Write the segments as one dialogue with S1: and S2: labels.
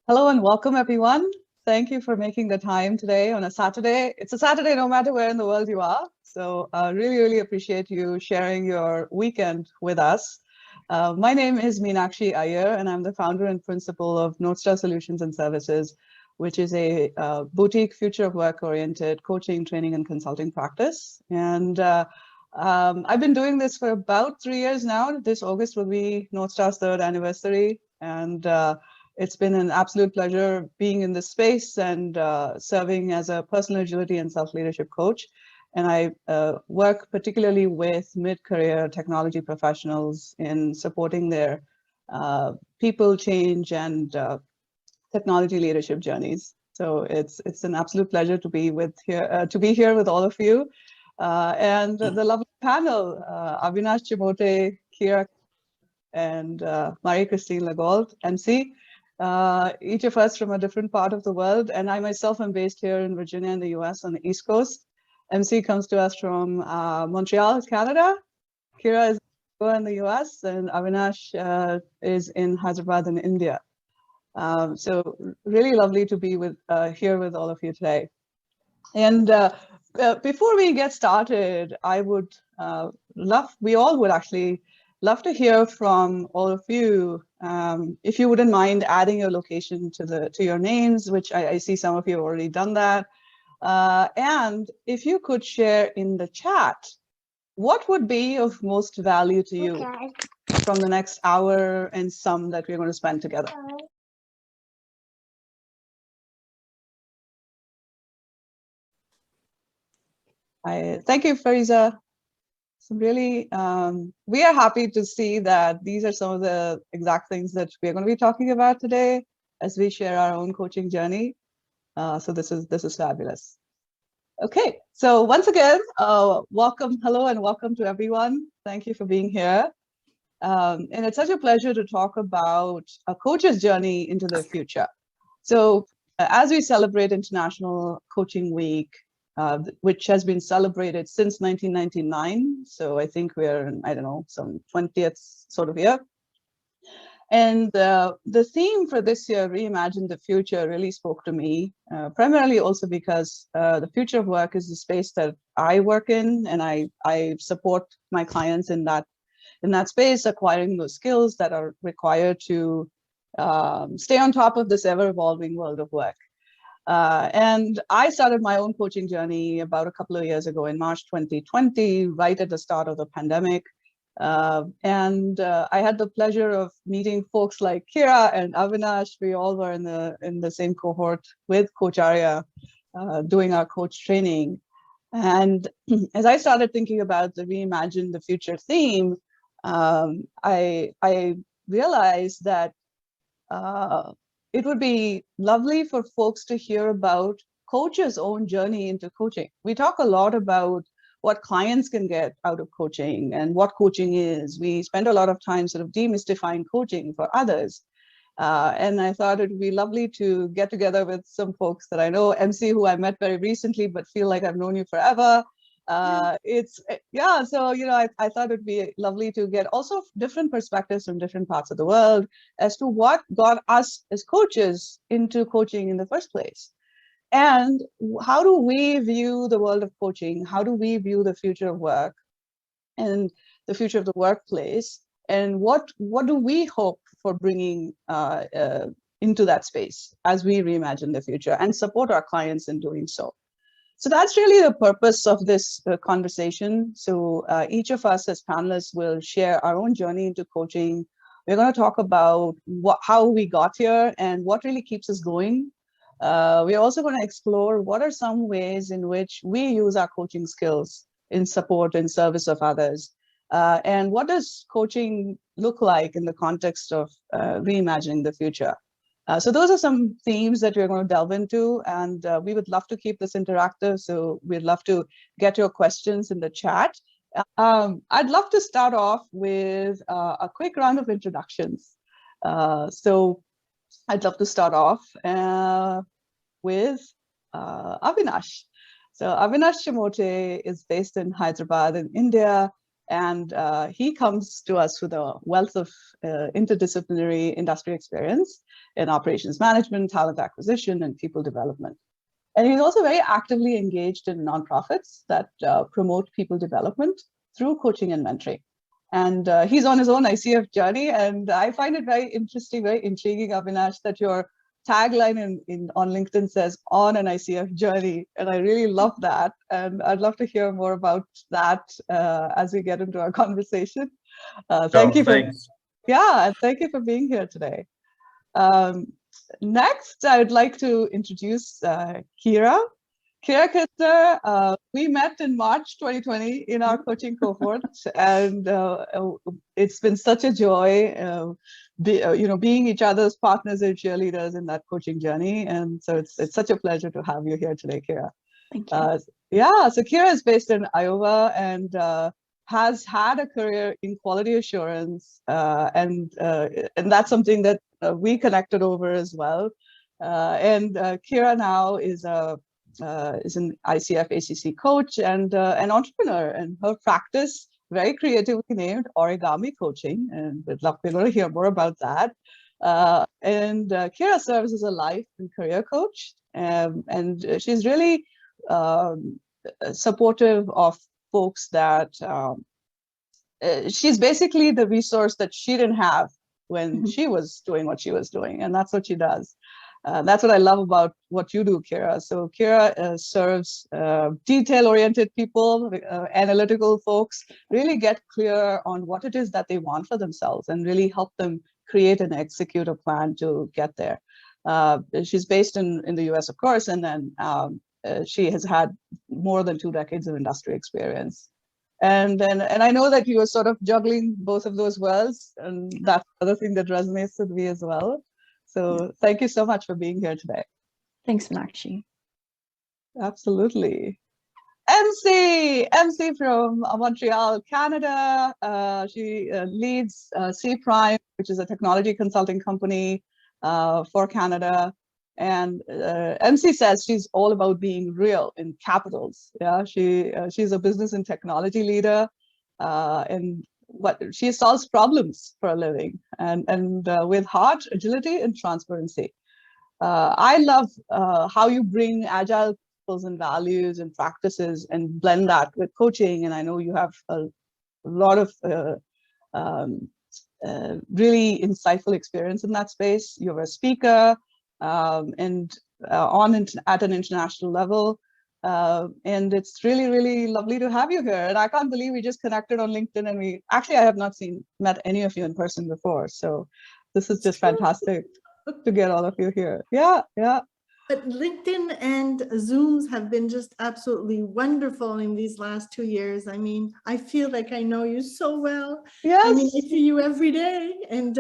S1: Hello and welcome, everyone. Thank you for making the time today on a Saturday. It's a Saturday no matter where in the world you are. So really appreciate you sharing your weekend with us. My name is Meenakshi Iyer, and I'm the founder and principal of Northstar Solutions and Services, which is a boutique future of work-oriented coaching, training, and consulting practice. And I've been doing this for about 3 years now. This August will be Northstar's 3rd anniversary. And it's been an absolute pleasure being in this space and serving as a personal agility and self-leadership coach. And I work particularly with mid-career technology professionals in supporting their people change and technology leadership journeys. So it's an absolute pleasure to be here with all of you, and the lovely panel: Avinash, Chimote, Kira, and Marie-Christine Legault, MC. Each of us from a different part of the world, and I myself am based here in Virginia in the US on the East Coast. MC comes to us from Montreal, Canada. Kira is in the US, and Avinash is in Hyderabad in India. So really lovely to be here with all of you today. And before we get started, I would we all would actually love to hear from all of you. If you wouldn't mind adding your location to your names, which I see some of you have already done that. And if you could share in the chat, what would be of most value to you from the next hour and some that we're going to spend together? Thank you, Fariza. So really, we are happy to see that these are some of the exact things that we're going to be talking about today as we share our own coaching journey. So this is fabulous. Okay, so once again, welcome, hello, and welcome to everyone. Thank you for being here. And it's such a pleasure to talk about a coach's journey into the future. So as we celebrate International Coaching Week, which has been celebrated since 1999. So I think we're in, I don't know, some 20th sort of year. And the theme for this year, Reimagine the Future, really spoke to me, primarily also because the future of work is the space that I work in, and I support my clients in that space, acquiring those skills that are required to stay on top of this ever-evolving world of work. And I started my own coaching journey about a couple of years ago in March 2020, right at the start of the pandemic. And I had the pleasure of meeting folks like Kira and Avinash. We all were in the same cohort with Coach Arya, doing our coach training. And as I started thinking about the Reimagine the Future theme, I realized that it would be lovely for folks to hear about coaches' own journey into coaching. We talk a lot about what clients can get out of coaching and what coaching is. We spend a lot of time sort of demystifying coaching for others. And I thought it would be lovely to get together with some folks that I know, MC, who I met very recently, but feel like I've known you forever. So, I thought it'd be lovely to get also different perspectives from different parts of the world as to what got us as coaches into coaching in the first place. And how do we view the world of coaching? How do we view the future of work and the future of the workplace? And what do we hope for bringing into that space as we reimagine the future and support our clients in doing so? So that's really the purpose of this conversation. So each of us as panelists will share our own journey into coaching. We're going to talk about how we got here and what really keeps us going. We're also going to explore what are some ways in which we use our coaching skills in support and service of others. And what does coaching look like in the context of reimagining the future? So those are some themes that we're going to delve into, and we would love to keep this interactive. So we'd love to get your questions in the chat. I'd love to start off with a quick round of introductions. So I'd love to start off with Avinash. So Avinash Chimote is based in Hyderabad in India. And he comes to us with a wealth of interdisciplinary industry experience in operations management, talent acquisition, and people development. And he's also very actively engaged in nonprofits that promote people development through coaching and mentoring. And he's on his own ICF journey. And I find it very interesting, very intriguing, Avinash, that your tagline on LinkedIn says on an ICF journey. And I really love that. And I'd love to hear more about that as we get into our conversation. Thank you for, and thank you for being here today. Next, I would like to introduce Kira. Kira Kistner, we met in March 2020 in our coaching cohort, and it's been such a joy, being each other's partners and cheerleaders in that coaching journey. And so it's such a pleasure to have you here today, Kira.
S2: Thank you.
S1: So Kira is based in Iowa and has had a career in quality assurance, and that's something that we connected over as well. And Kira now is an ICF ACC coach and an entrepreneur, and her practice very creatively named Origami Coaching, and we're going to hear more about that. And Kira serves as a life and career coach, and she's really supportive of folks that she's basically the resource that she didn't have when she was doing what she was doing, and that's what she does. That's what I love about what you do, Kira. So Kira serves detail-oriented people, analytical folks, really get clear on what it is that they want for themselves and really help them create and execute a plan to get there. She's based in the US, of course, and then she has had more than 2 decades of industry experience. And I know that you are sort of juggling both of those worlds, and that's the other thing that resonates with me as well. So thank you so much for being here today.
S2: Thanks, Meenakshi.
S1: Absolutely. MC from Montreal, Canada. She leads C Prime, which is a technology consulting company for Canada. And MC says she's all about being real in capitals. Yeah, she's a business and technology leader, and she solves problems for a living, and with heart, agility, and transparency. I love how you bring agile principles and values and practices and blend that with coaching. And I know you have a lot of really insightful experience in that space. You're a speaker and at an international level. And it's really, really lovely to have you here. And I can't believe we just connected on LinkedIn, and I have not met any of you in person before. So this is just fantastic to get all of you here. Yeah.
S3: But LinkedIn and Zooms have been just absolutely wonderful in these last 2 years. I mean, I feel like I know you so well.
S1: Yes.
S3: I mean, I see you every day, and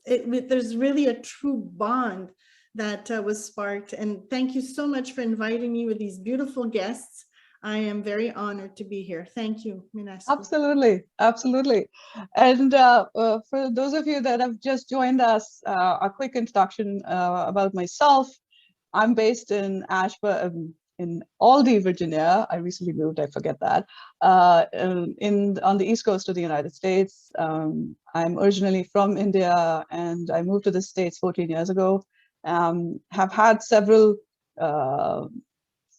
S3: there's really a true bond that was sparked. And thank you so much for inviting me with these beautiful guests. I am very honored to be here. Thank you, Meenakshi.
S1: Absolutely. And for those of you that have just joined us, a quick introduction about myself. I'm based in Ashburn, in Aldie, Virginia. I recently moved, I forget that, on the East Coast of the United States. I'm originally from India, and I moved to the States 14 years ago. Have had several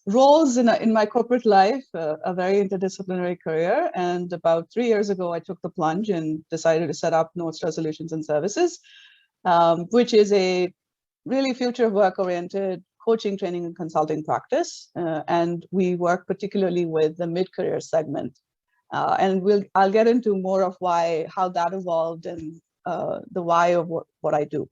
S1: roles in my corporate life, a very interdisciplinary career. And about 3 years ago, I took the plunge and decided to set up Northstar Solutions and Services, which is a really future work-oriented coaching, training, and consulting practice. And we work particularly with the mid-career segment. And I'll get into more of how that evolved and the why of what I do.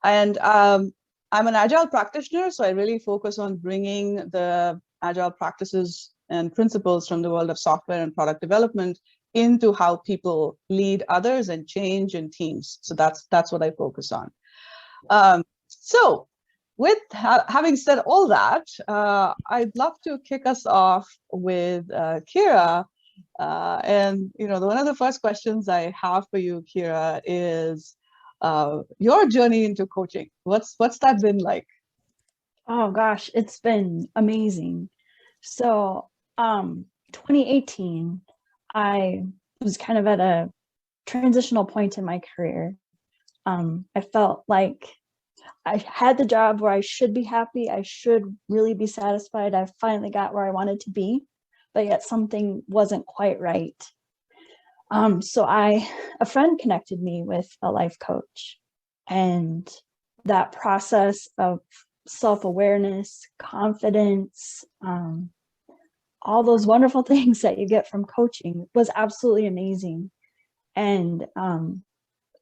S1: And I'm an agile practitioner, so I really focus on bringing the agile practices and principles from the world of software and product development into how people lead others and change in teams. So that's what I focus on. So with having said all that, I'd love to kick us off with Kira. And one of the first questions I have for you, Kira, is your journey into coaching. What's that been like?
S2: Oh gosh, it's been amazing. So 2018, I was kind of at a transitional point in my career. I felt like I had the job where I should be happy. I should really be satisfied. I finally got where I wanted to be, but yet something wasn't quite right. So a friend connected me with a life coach, and that process of self-awareness, confidence, all those wonderful things that you get from coaching was absolutely amazing. And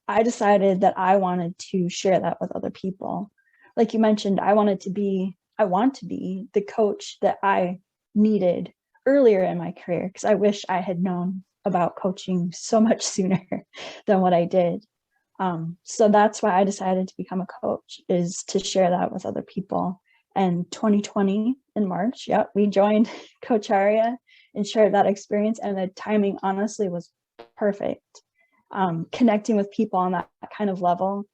S2: I decided that I wanted to share that with other people. Like you mentioned, I want to be the coach that I needed earlier in my career, because I wish I had known about coaching so much sooner than what I did. So that's why I decided to become a coach, is to share that with other people. And 2020 in March, we joined Coach Arya and shared that experience. And the timing honestly was perfect. Connecting with people on that kind of level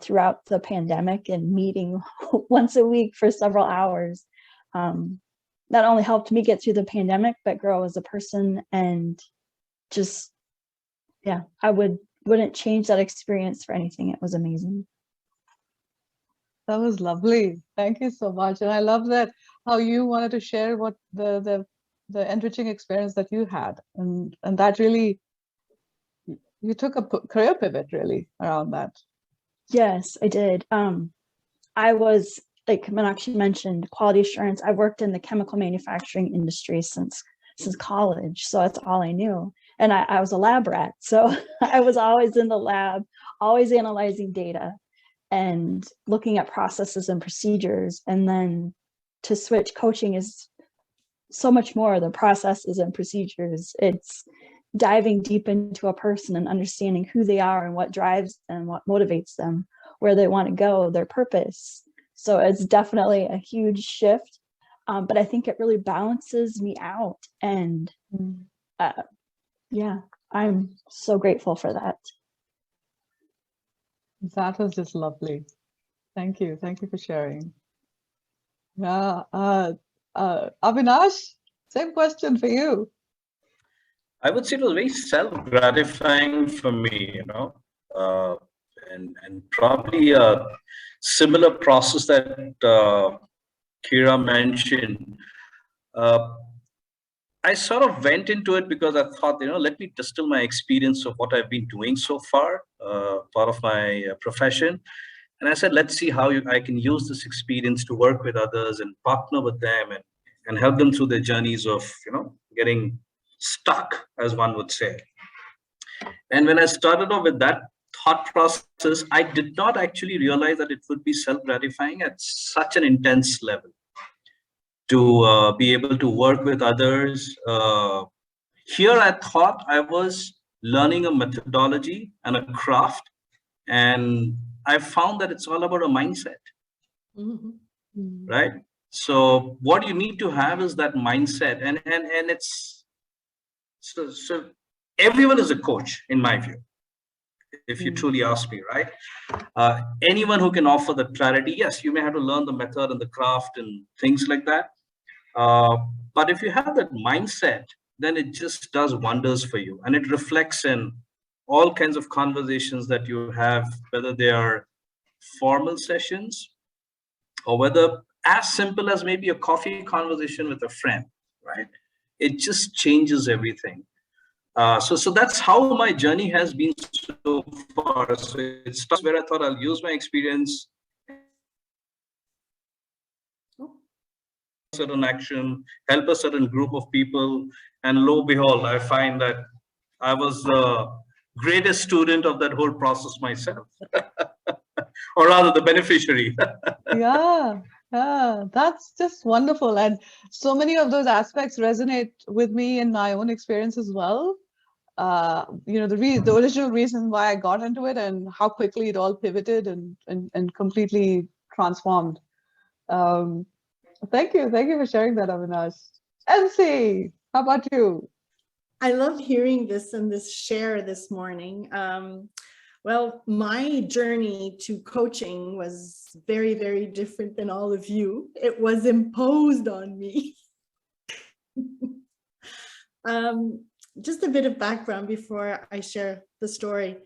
S2: throughout the pandemic and meeting once a week for several hours, not only helped me get through the pandemic, but grow as a person. And just, I wouldn't change that experience for anything. It was amazing.
S1: That was lovely. Thank you so much. And I love that how you wanted to share what the enriching experience that you had. And that really, you took a career pivot really around that.
S2: Yes, I did. I was, like Meenakshi mentioned, quality assurance. I worked in the chemical manufacturing industry since college. So that's all I knew. And I was a lab rat. So I was always in the lab, always analyzing data and looking at processes and procedures. And then to switch, coaching is so much more than processes and procedures. It's diving deep into a person and understanding who they are and what drives them, what motivates them, where they want to go, their purpose. So it's definitely a huge shift. But I think it really balances me out. And I'm so grateful for that.
S1: That was just lovely. Thank you. Thank you for sharing. Yeah. Avinash, same question for you.
S4: I would say it was very self-gratifying for me, and probably a similar process that Kira mentioned. I sort of went into it because I thought, let me distill my experience of what I've been doing so far, part of my profession. And I said, let's see how I can use this experience to work with others and partner with them and help them through their journeys of, getting stuck, as one would say. And when I started off with that thought process, I did not actually realize that it would be self-gratifying at such an intense level to be able to work with others. Here, I thought I was learning a methodology and a craft, and I found that it's all about a mindset, right? So what you need to have is that mindset, and it's so everyone is a coach, in my view, if you truly ask me, right? Anyone who can offer the clarity, yes, you may have to learn the method and the craft and things like that. But if you have that mindset, then it just does wonders for you. And it reflects in all kinds of conversations that you have, whether they are formal sessions or whether as simple as maybe a coffee conversation with a friend, right? It just changes everything. So that's how my journey has been so far. So it starts where I thought I'll use my experience, certain action, help a certain group of people, and lo and behold, I find that I was the greatest student of that whole process myself, or rather the beneficiary.
S1: Yeah, that's just wonderful. And so many of those aspects resonate with me in my own experience as well. The original reason why I got into it and how quickly it all pivoted and completely transformed. Thank you for sharing that, Avinash. NC, how about you?
S3: I love hearing this and this share this morning. Well, my journey to coaching was very, very different than all of you. It was imposed on me. just a bit of background before I share the story.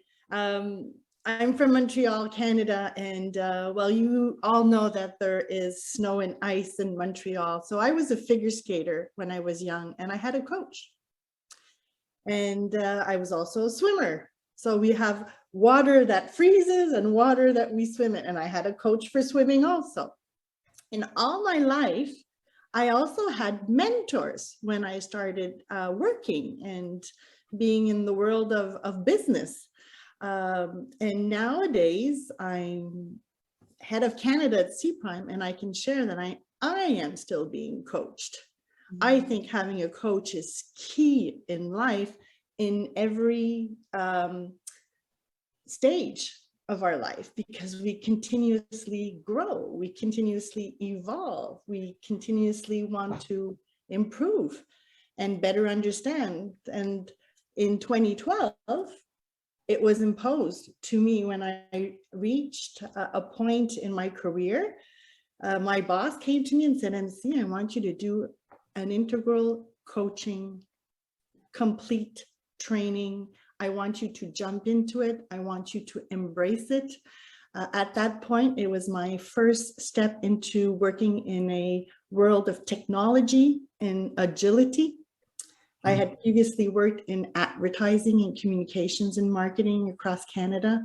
S3: I'm from Montreal, Canada, and well, you all know that there is snow and ice in Montreal. So I was a figure skater when I was young, and I had a coach. And I was also a swimmer. So we have water that freezes and water that we swim in. And I had a coach for swimming also. In all my life, I also had mentors when I started working and being in the world of business. And nowadays, I'm head of Canada at C-Prime, and I can share that I am still being coached. I think having a coach is key in life in every stage of our life, because we continuously grow, we continuously evolve, we continuously want to improve and better understand. And in 2012, it was imposed to me when I reached a point in my career. My boss came to me and said, MC, I want you to do an integral coaching, complete training. I want you to jump into it. I want you to embrace it. At that point, it was my first step into working in a world of technology and agility. I had previously worked in advertising and communications and marketing across Canada.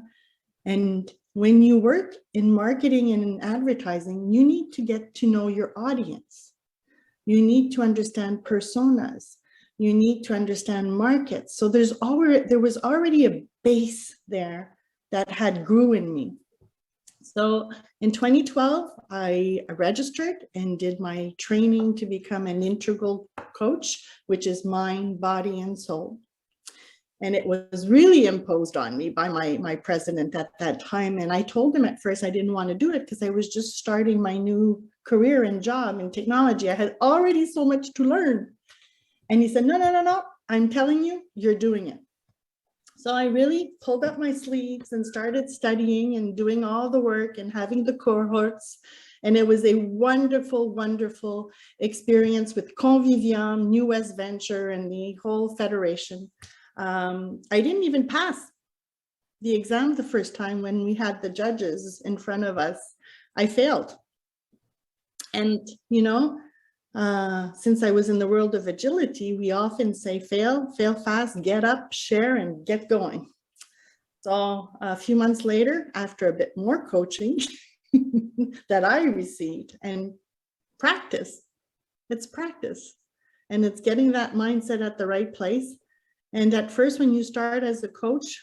S3: And when you work in marketing and in advertising, you need to get to know your audience. You need to understand personas. You need to understand markets. So there was already a base there that had grew in me. So in 2012, I registered and did my training to become an integral coach, which is mind, body, and soul. And it was really imposed on me by my president at that time. And I told him at first I didn't want to do it because I was just starting my new career and job in technology. I had already so much to learn. And he said, no, I'm telling you, you're doing it. So I really pulled up my sleeves and started studying and doing all the work and having the cohorts. And it was a wonderful, wonderful experience with Convivium, New West Venture, and the whole federation. I didn't even pass the exam the first time when we had the judges in front of us. I failed. And, you know, since I was in the world of agility, we often say fail fast, get up, share, and get going. So a few months later, after a bit more coaching that I received and practice, it's practice. And it's getting that mindset at the right place. And at first, when you start as a coach,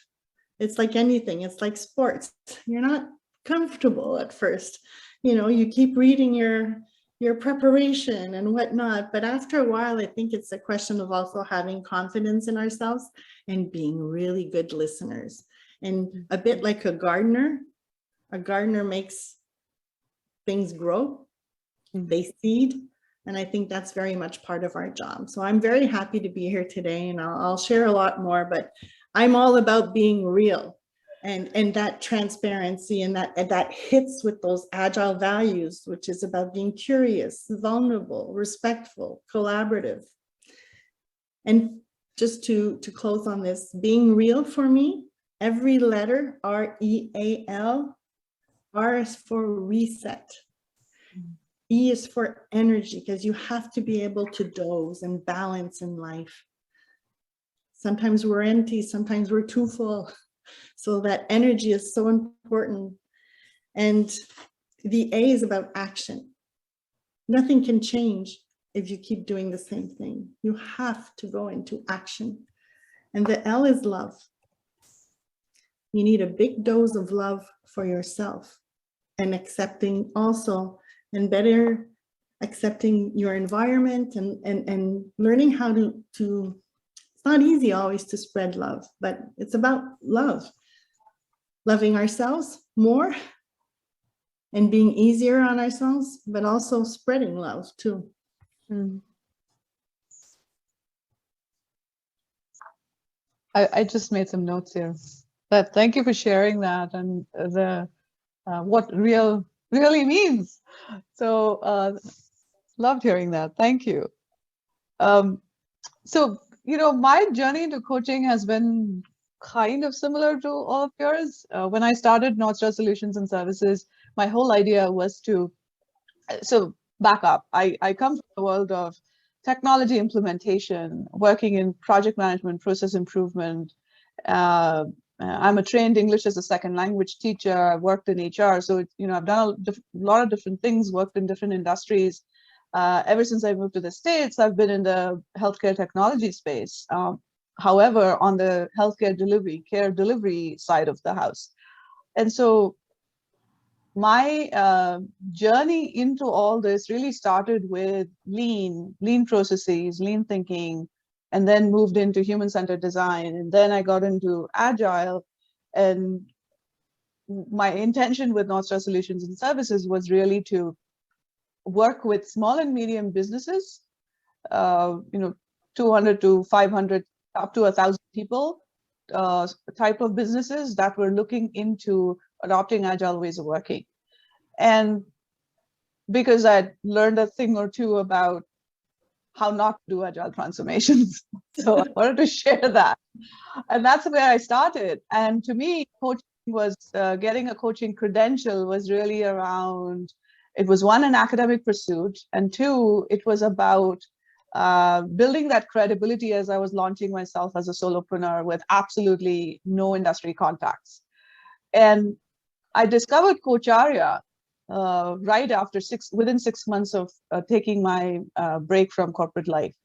S3: it's like anything, it's like sports. You're not comfortable at first. You know, you keep reading your preparation and whatnot. But after a while, I think it's a question of also having confidence in ourselves and being really good listeners. And a bit like a gardener makes things grow, they seed. And I think that's very much part of our job. So I'm very happy to be here today, and I'll share a lot more, but I'm all about being real and that transparency, and that hits with those agile values, which is about being curious, vulnerable, respectful, collaborative. And just to close on this, being real for me, every letter, R-E-A-L, R is for reset. E is for energy, because you have to be able to dose and balance in life. Sometimes we're empty, sometimes we're too full. So that energy is so important. And the A is about action. Nothing can change if you keep doing the same thing. You have to go into action. And the L is love. You need a big dose of love for yourself, and accepting also, and better accepting your environment, and learning how to, it's not easy always to spread love, but it's about love, loving ourselves more and being easier on ourselves, but also spreading love too.
S1: I just made some notes here. But thank you for sharing that, and the what real really means. So loved hearing that. Thank you. So my journey into coaching has been kind of similar to all of yours. When I started North Star Solutions and Services, my whole idea was to, so back up. I come from the world of technology implementation, working in project management, process improvement. I'm a trained English as a second language teacher. I've worked in HR. So, I've done a lot of different things, worked in different industries. Ever since I moved to the States, I've been in the healthcare technology space. However, on the healthcare delivery, care delivery side of the house. And so my journey into all this really started with lean processes, lean thinking, and then moved into human-centered design. And then I got into agile. And my intention with North Star Solutions and Services was really to work with small and medium businesses, 200 to 500, up to 1,000 people, type of businesses that were looking into adopting agile ways of working. And because I'd learned a thing or two about how not to do agile transformations, so I wanted to share that. And that's where I started. And to me, coaching was getting a coaching credential was really around, it was one, an academic pursuit, and two, it was about building that credibility as I was launching myself as a solopreneur with absolutely no industry contacts. And I discovered Coach Arya right after within 6 months of taking my break from corporate life.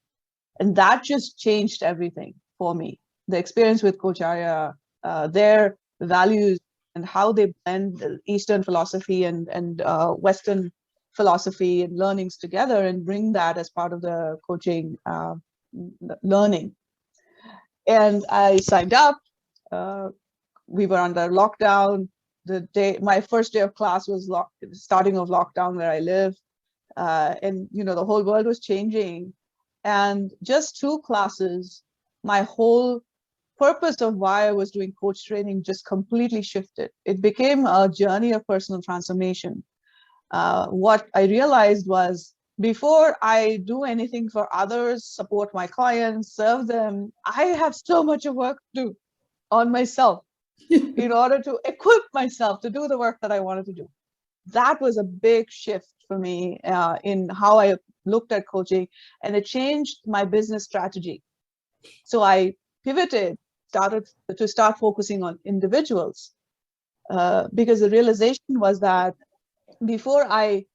S1: And that just changed everything for me. The experience with Coach Arya, their values and how they blend Eastern philosophy and Western philosophy and learnings together and bring that as part of the coaching learning. And I signed up. We were under lockdown. My first day of class was starting of lockdown where I live. And, the whole world was changing. And just 2 classes, my whole purpose of why I was doing coach training just completely shifted. It became a journey of personal transformation. What I realized was, before I do anything for others, support my clients, serve them, I have so much of work to do on myself in order to equip myself to do the work that I wanted to do. That was a big shift for me in how I looked at coaching, and it changed my business strategy. So I pivoted, started to start focusing on individuals because the realization was that before I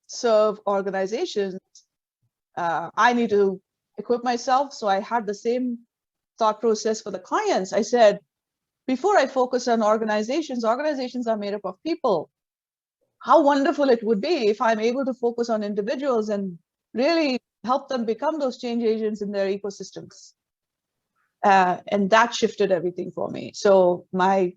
S1: serve organizations, I need to equip myself. So I had the same thought process for the clients. I said, before I focus on organizations are made up of people. How wonderful it would be if I'm able to focus on individuals and really help them become those change agents in their ecosystems. And that shifted everything for me. So my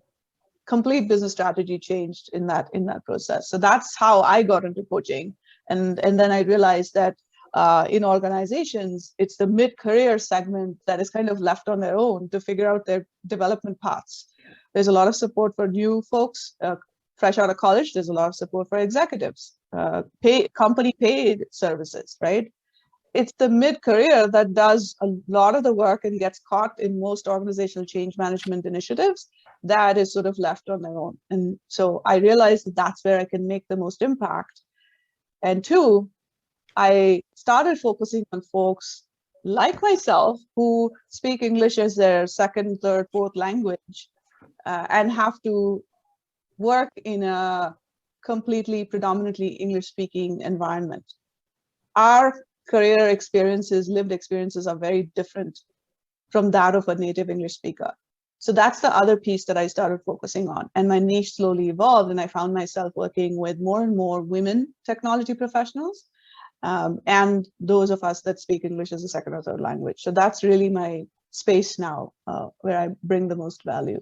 S1: complete business strategy changed in that process. So that's how I got into coaching. And then I realized that in organizations, it's the mid-career segment that is kind of left on their own to figure out their development paths. There's a lot of support for new folks, fresh out of college. There's a lot of support for executives, company paid services, right? It's the mid-career that does a lot of the work and gets caught in most organizational change management initiatives that is sort of left on their own. And so I realized that that's where I can make the most impact. And two, I started focusing on folks like myself who speak English as their second, third, fourth language and have to work in a completely predominantly English-speaking environment. Our career experiences, lived experiences are very different from that of a native English speaker. So that's the other piece that I started focusing on. And my niche slowly evolved, and I found myself working with more and more women technology professionals and those of us that speak English as a second or third language. So that's really my space now where I bring the most value.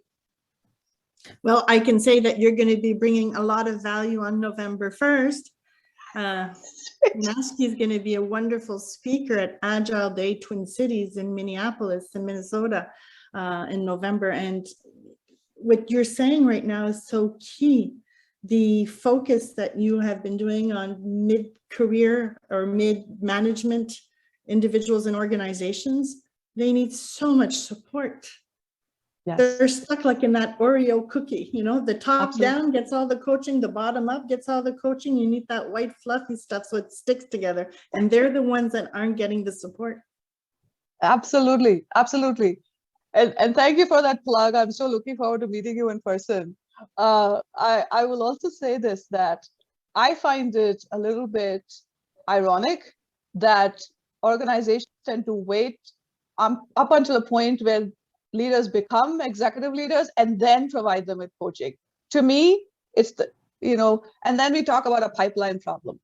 S3: Well, I can say that you're going to be bringing a lot of value on November 1st. Meenakshi is going to be a wonderful speaker at Agile Day Twin Cities in Minneapolis in Minnesota in November. And what you're saying right now is so key. The focus that you have been doing on mid-career or mid-management individuals and organizations they need so much support.
S1: Yes.
S3: They're stuck like in that Oreo cookie, you know, the top
S1: Absolutely.
S3: down gets all the coaching, the bottom up gets all the coaching. You need that white fluffy stuff so it sticks together. And they're the ones that aren't getting the support.
S1: Absolutely. Absolutely. And thank you for that plug. I'm so looking forward to meeting you in person. I will also say this, that I find it a little bit ironic that organizations tend to wait up until a point where leaders become executive leaders and then provide them with coaching. To me, it's and then we talk about a pipeline problem.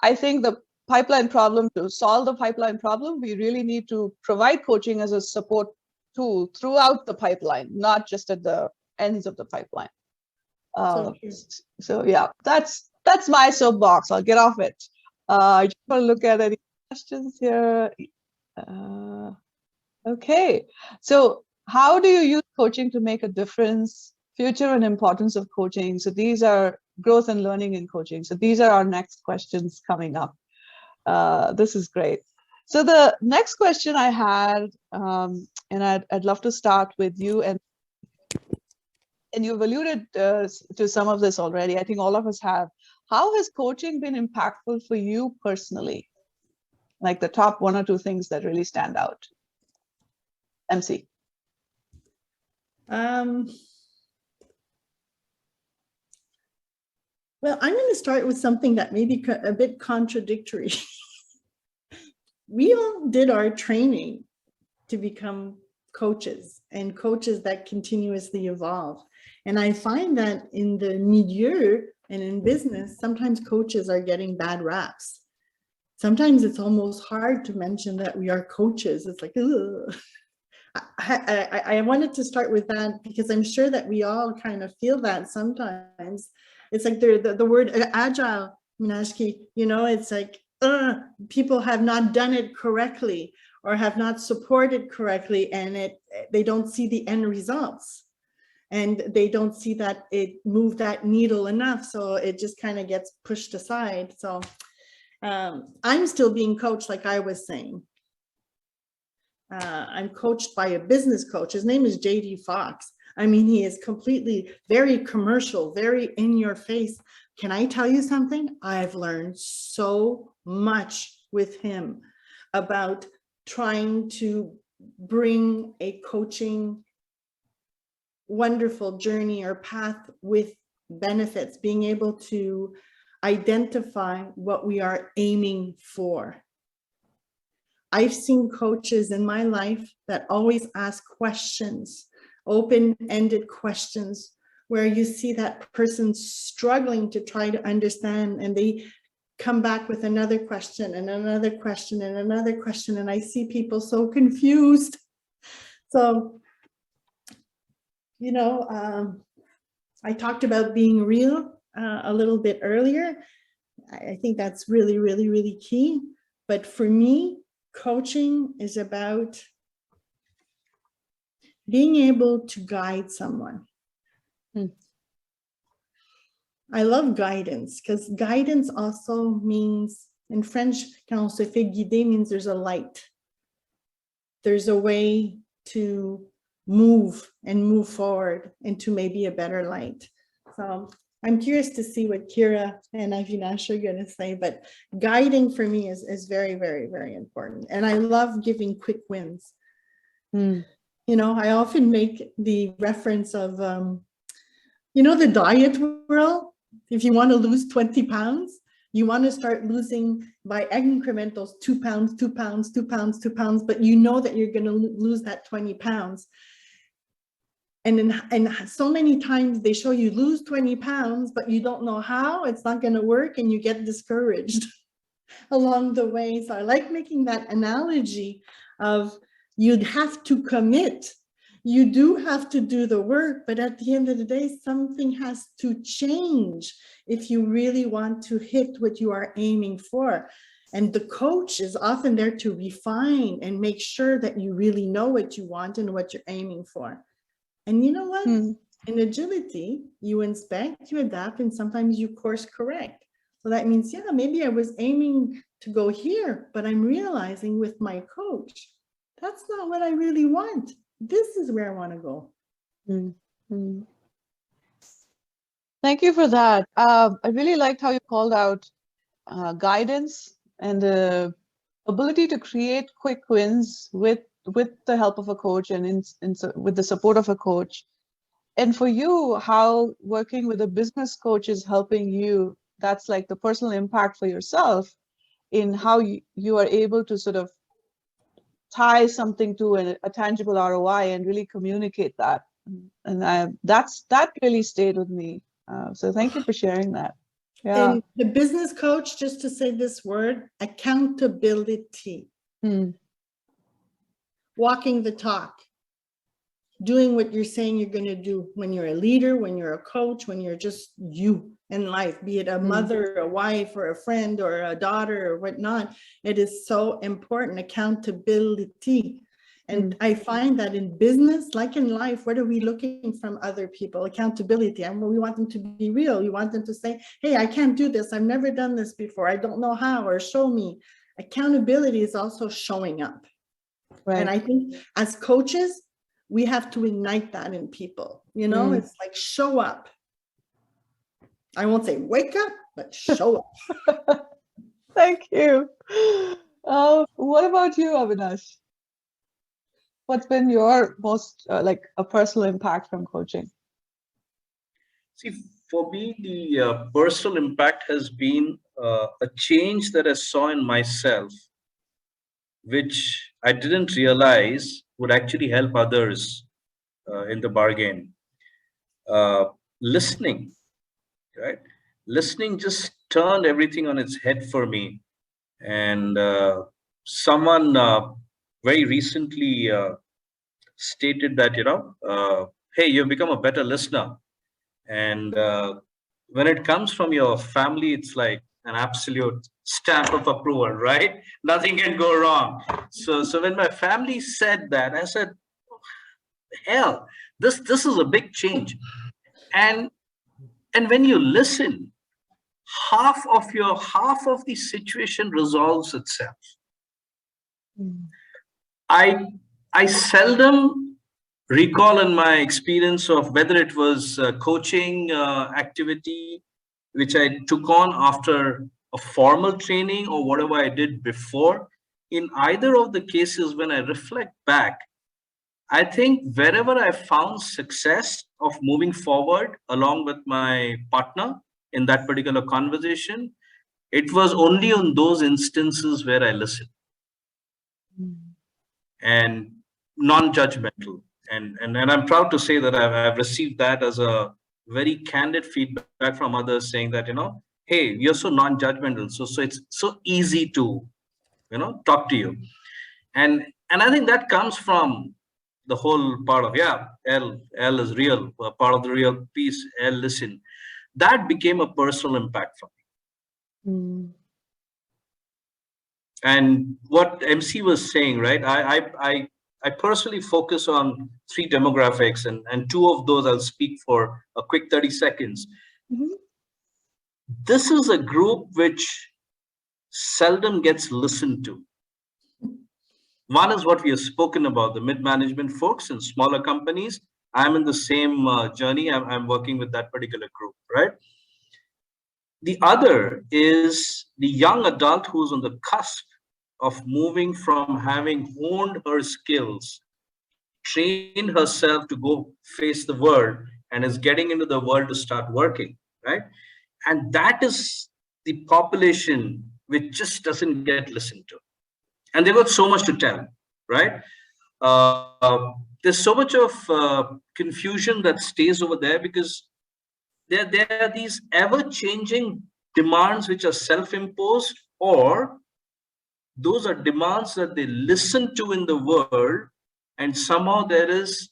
S1: I think the pipeline problem, to solve the pipeline problem, we really need to provide coaching as a support tool throughout the pipeline, not just at the ends of the pipeline. So yeah, that's my soapbox. I'll get off it. I just want to look at any questions here. Okay, so how do you use coaching to make a difference? Future and importance of coaching. So these are growth and learning in coaching. So these are our next questions coming up. This is great. So the next question I had, and I'd love to start with you, and you've alluded to some of this already. I think all of us have. How has coaching been impactful for you personally? Like the top one or two things that really stand out. MC.
S3: Well, I'm going to start with something that may be a bit contradictory. We all did our training to become coaches, and coaches that continuously evolve. And I find that in the milieu and in business, sometimes coaches are getting bad raps. Sometimes it's almost hard to mention that we are coaches. It's like, ugh. I wanted to start with that because I'm sure that we all kind of feel that sometimes. It's like the word agile, Meenakshi, you know, it's like, people have not done it correctly or have not supported correctly, and they don't see the end results. And they don't see that it moved that needle enough. So it just kind of gets pushed aside. So I'm still being coached, like I was saying. I'm coached by a business coach. His name is JD Fox. I mean, he is completely very commercial, very in your face. Can I tell you something? I've learned so much with him about trying to bring a coaching wonderful journey or path with benefits, being able to identify what we are aiming for. I've seen coaches in my life that always ask questions, open-ended questions, where you see that person struggling to try to understand, and they come back with another question and another question and another question, and I see people so confused. So, you know, I talked about being real a little bit earlier. I think that's really, really, really key. But for me, coaching is about being able to guide someone. I love guidance, because guidance also means, in French, quand on se fait guider, means there's a light. There's a way to move and move forward into maybe a better light. So I'm curious to see what Kira and Avinash are going to say, but guiding for me is very, very, very important. And I love giving quick wins. You know, I often make the reference of, you know, the diet world. If you want to lose 20 pounds, you want to start losing by incrementals, 2 pounds, 2 pounds, 2 pounds, 2 pounds, but you know that you're going to lose that 20 pounds. And so many times they show you lose 20 pounds, but you don't know how, it's not going to work, and you get discouraged along the way. So I like making that analogy of you'd have to commit. You do have to do the work, but at the end of the day, something has to change if you really want to hit what you are aiming for. And the coach is often there to refine and make sure that you really know what you want and what you're aiming for. And you know what? In agility, you inspect, you adapt, and sometimes you course correct. So that means, yeah, maybe I was aiming to go here, but I'm realizing with my coach that's not what I really want. This is where I want to go.
S1: Mm. Thank you for that. I really liked how you called out guidance and the ability to create quick wins with the help of a coach and with the support of a coach. And for you, how working with a business coach is helping you, that's like the personal impact for yourself in how you are able to sort of tie something to a tangible ROI and really communicate that. And that really stayed with me. So thank you for sharing that. Yeah.
S3: And the business coach, just to say this word, accountability. Walking the talk. Doing what you're saying you're going to do when you're a leader, when you're a coach, when you're just you in life, be it a mother, a wife, or a friend, or a daughter, or whatnot. It is so important, accountability. And I find that in business, like in life, what are we looking from other people? Accountability. And we want them to be real. You want them to say, hey, I can't do this. I've never done this before. I don't know how, or show me. Accountability is also showing up. Right. And I think as coaches, we have to ignite that in people. You know, it's like show up. I won't say wake up, but show up.
S1: Thank you. What about you, Avinash? What's been your most like a personal impact from coaching?
S4: See, for me, the personal impact has been a change that I saw in myself, which I didn't realize would actually help others in the bargain. Listening, right? Listening just turned everything on its head for me. And someone very recently stated that, hey, you've become a better listener. And when it comes from your family, it's like an absolute stamp of approval, right? Nothing can go wrong. So when my family said that, I said, hell, this is a big change. And when you listen, half of the situation resolves itself. I seldom recall in my experience of whether it was a coaching activity which I took on after a formal training or whatever I did before. In either of the cases, when I reflect back, I think wherever I found success of moving forward along with my partner in that particular conversation, it was only on those instances where I listened and non-judgmental. And I'm proud to say that I've received that as a very candid feedback from others saying that, hey, you're so non-judgmental. So it's so easy to, talk to you. And I think that comes from the whole part of, L is real, part of the real piece, L listen. That became a personal impact for me. And what MC was saying, right? I personally focus on 3 demographics, and 2 of those I'll speak for a quick 30 seconds. This is a group which seldom gets listened to. One is what we have spoken about, the mid-management folks in smaller companies. I'm in the same journey. I'm working with that particular group, right? The other is the young adult who's on the cusp of moving from having honed her skills, trained herself to go face the world, and is getting into the world to start working, right? And that is the population which just doesn't get listened to. And they've got so much to tell, right? There's so much of confusion that stays over there because there are these ever-changing demands which are self-imposed, or those are demands that they listen to in the world, and somehow there is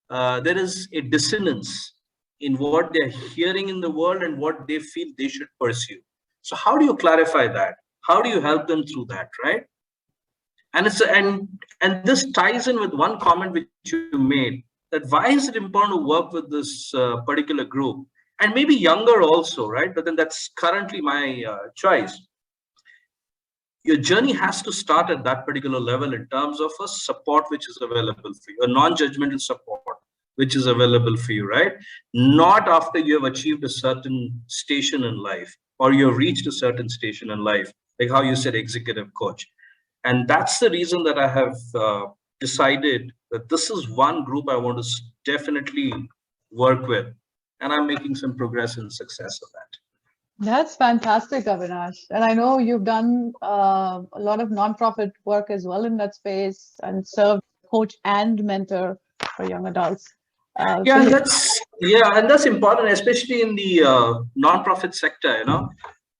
S4: a dissonance in what they're hearing in the world and what they feel they should pursue. So how do you clarify that? How do you help them through that, right? And and this ties in with one comment which you made, that why is it important to work with this particular group, and maybe younger also, right? But then that's currently my choice. your journey has to start at that particular level in terms of a support which is available for you, a non-judgmental support which is available for you, right? Not after you have achieved a certain station in life or you have reached a certain station in life, like how you said, executive coach. And that's the reason that I have decided that this is one group I want to definitely work with. And I'm making some progress and success of that.
S1: That's fantastic, Avinash. And I know you've done a lot of nonprofit work as well in that space and served coach and mentor for young adults.
S4: Yeah, and that's important, especially in the nonprofit sector.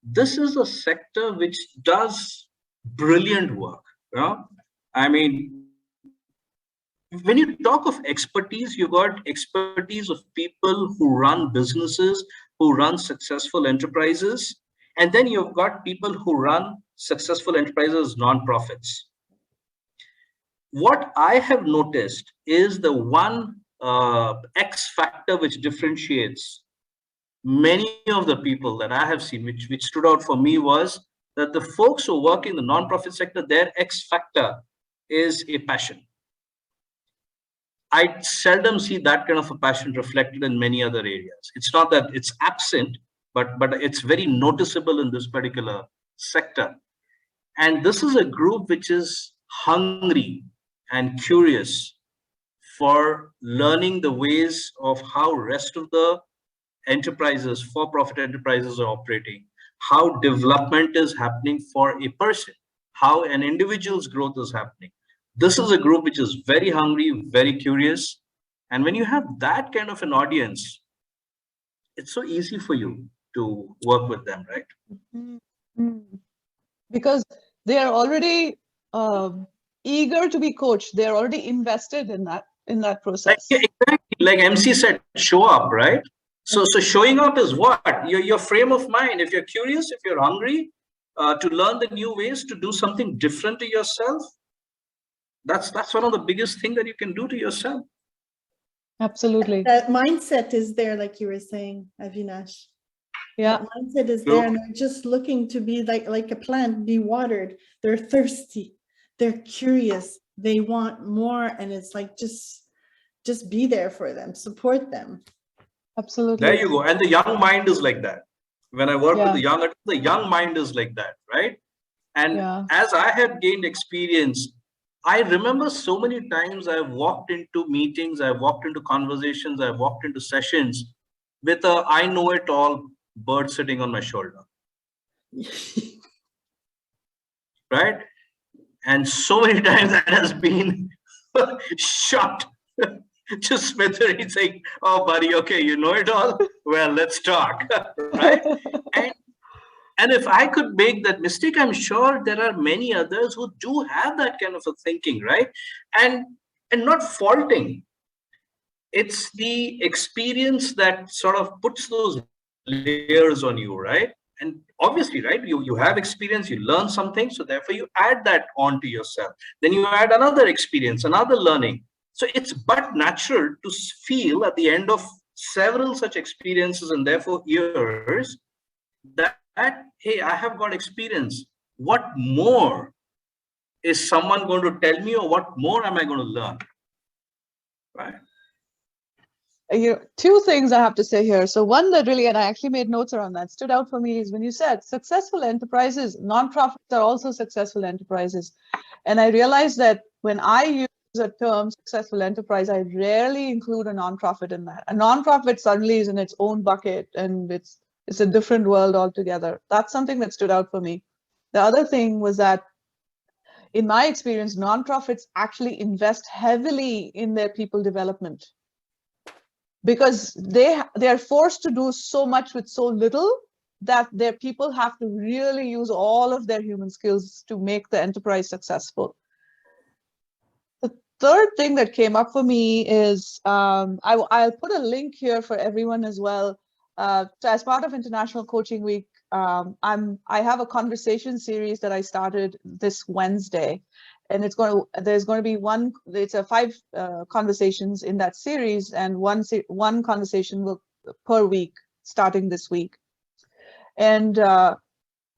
S4: This is a sector which does brilliant work. I mean, when you talk of expertise, you got expertise of people who run businesses, who run successful enterprises, and then you've got people who run successful enterprises, nonprofits. What I have noticed is the one X factor which differentiates many of the people that I have seen, which stood out for me, was that the folks who work in the nonprofit sector, their X factor is a passion. I seldom see that kind of a passion reflected in many other areas. It's not that it's absent, but it's very noticeable in this particular sector. And this is a group which is hungry and curious for learning the ways of how rest of the enterprises, for-profit enterprises, are operating, how development is happening for a person, how an individual's growth is happening. This is a group which is very hungry, very curious. And when you have that kind of an audience, it's so easy for you to work with them, right?
S1: Mm-hmm. Because they are already eager to be coached. They're already invested in that process.
S4: Exactly. Like MC said, show up, right? So showing up is what? Your frame of mind. If you're curious, if you're hungry to learn the new ways to do something different to yourself, that's one of the biggest things that you can do to yourself.
S1: Absolutely.
S3: That mindset is there, like you were saying, Avinash.
S1: Yeah.
S3: That mindset is there, and they're just looking to be like a plant, be watered. They're thirsty. They're curious. They want more, and it's like just be there for them, support them.
S1: Absolutely.
S4: There you go. And the young mind is like that. When I work with the young mind is like that, right? And as I have gained experience, I remember so many times I've walked into meetings, I've walked into conversations, I've walked into sessions with a I know it all bird sitting on my shoulder. Right? And so many times that has been shot to smithereens, saying, oh, buddy, okay, you know it all? Well, let's talk. Right? And if I could make that mistake, I'm sure there are many others who do have that kind of a thinking, right? And not faulting. It's the experience that sort of puts those layers on you, right? And obviously, right, you have experience, you learn something, so therefore you add that on to yourself. Then you add another experience, another learning. So it's but natural to feel at the end of several such experiences and therefore years that, hey, I have got experience. What more is someone going to tell me, or what more am I going to learn? Right.
S1: Two things I have to say here. So one that really, and I actually made notes around that, stood out for me is when you said successful enterprises, nonprofits are also successful enterprises. And I realized that when I use the term successful enterprise, I rarely include a nonprofit in that. A nonprofit suddenly is in its own bucket and it's a different world altogether. That's something that stood out for me. The other thing was that in my experience, nonprofits actually invest heavily in their people development because they are forced to do so much with so little that their people have to really use all of their human skills to make the enterprise successful. The third thing that came up for me is I'll put a link here for everyone as well. As part of International Coaching Week, I have a conversation series that I started this Wednesday, and there's going to be it's 5 conversations in that series, and one conversation per week starting this week. And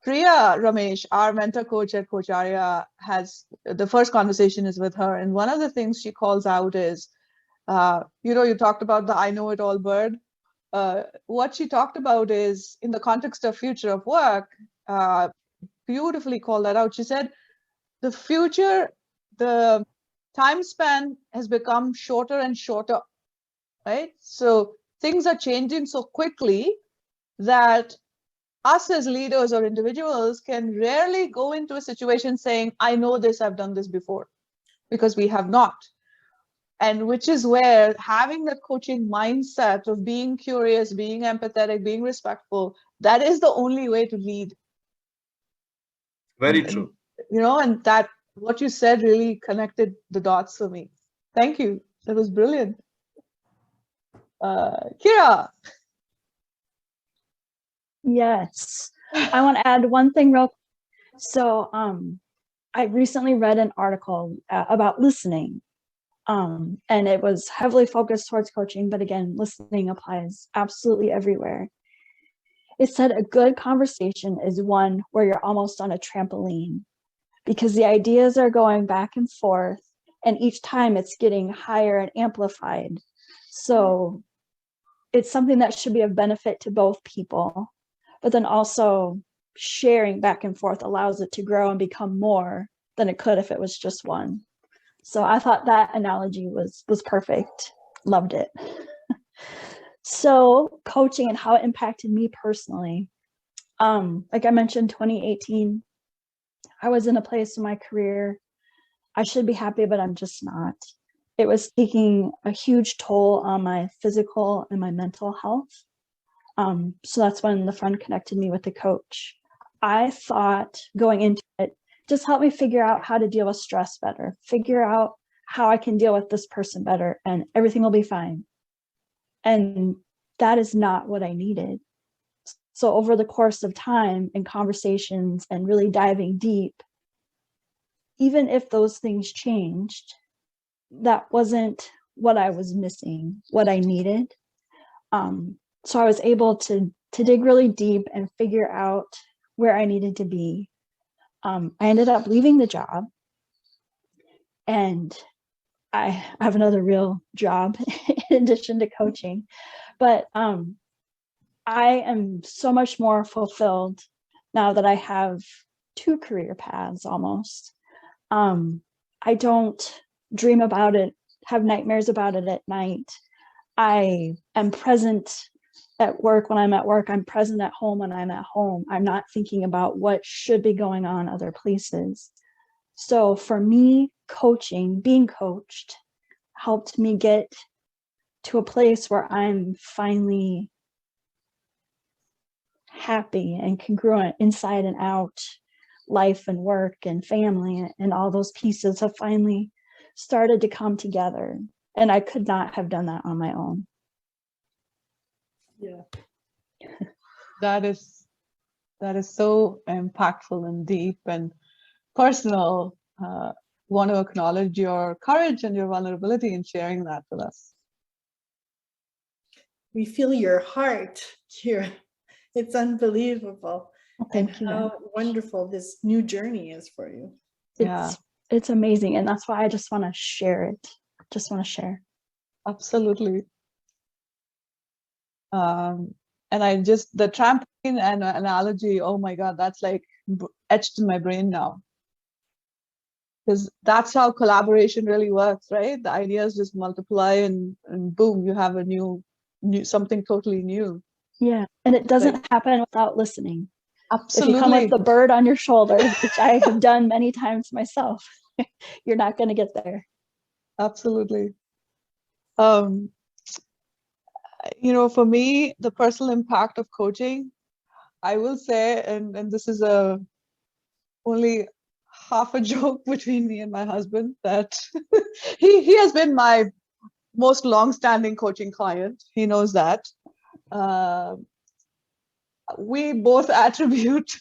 S1: Priya Ramesh, our mentor coach at Coach Arya, has the first conversation is with her. And one of the things she calls out is, you talked about the I know it all bird. What she talked about is in the context of future of work, beautifully called that out. She said, the future, the time span has become shorter and shorter, right? So things are changing so quickly that us as leaders or individuals can rarely go into a situation saying, I know this, I've done this before, because we have not. And which is where having that coaching mindset of being curious, being empathetic, being respectful, that is the only way to lead.
S4: Very true.
S1: And that what you said really connected the dots for me. Thank you. That was brilliant. Kira.
S2: Yes. I want to add one thing real quick. So I recently read an article about listening. And it was heavily focused towards coaching, but again, listening applies absolutely everywhere. It said a good conversation is one where you're almost on a trampoline because the ideas are going back and forth, and each time it's getting higher and amplified. So it's something that should be of benefit to both people, but then also sharing back and forth allows it to grow and become more than it could if it was just one. So I thought that analogy was perfect. Loved it. So coaching and how it impacted me personally. Like I mentioned, 2018, I was in a place in my career I should be happy, but I'm just not. It was taking a huge toll on my physical and my mental health. So that's when the friend connected me with the coach. I thought going into it, just help me figure out how to deal with stress better, figure out how I can deal with this person better, and everything will be fine. And that is not what I needed. So over the course of time and conversations and really diving deep, even if those things changed, that wasn't what I was missing, what I needed. So I was able to dig really deep and figure out where I needed to be. I ended up leaving the job, and I have another real job in addition to coaching. But I am so much more fulfilled now that I have two career paths almost. I don't dream about it, have nightmares about it at night. I am present at work when I'm at work. I'm present at home when I'm at home. I'm not thinking about what should be going on other places. So for me, coaching, being coached, helped me get to a place where I'm finally happy and congruent inside and out. Life and work and family and all those pieces have finally started to come together. And I could not have done that on my own.
S1: Yeah. That is so impactful and deep and personal. Want to acknowledge your courage and your vulnerability in sharing that with us.
S3: We feel your heart, Kira. It's unbelievable.
S2: Thank you.
S3: How wonderful this new journey is for you.
S2: It's amazing. And that's why I just want to share it. Just want to share.
S1: Absolutely. And the trampoline and analogy, oh my God, that's like etched in my brain now. Because that's how collaboration really works, right? The ideas just multiply and boom, you have a new something totally new.
S2: Yeah. And it doesn't happen without listening.
S1: Absolutely.
S2: If you come with the bird on your shoulder, which I have done many times myself, you're not going to get there.
S1: Absolutely. For me, the personal impact of coaching, I will say, and this is only half a joke between me and my husband, that he has been my most long-standing coaching client. He knows that. We both attribute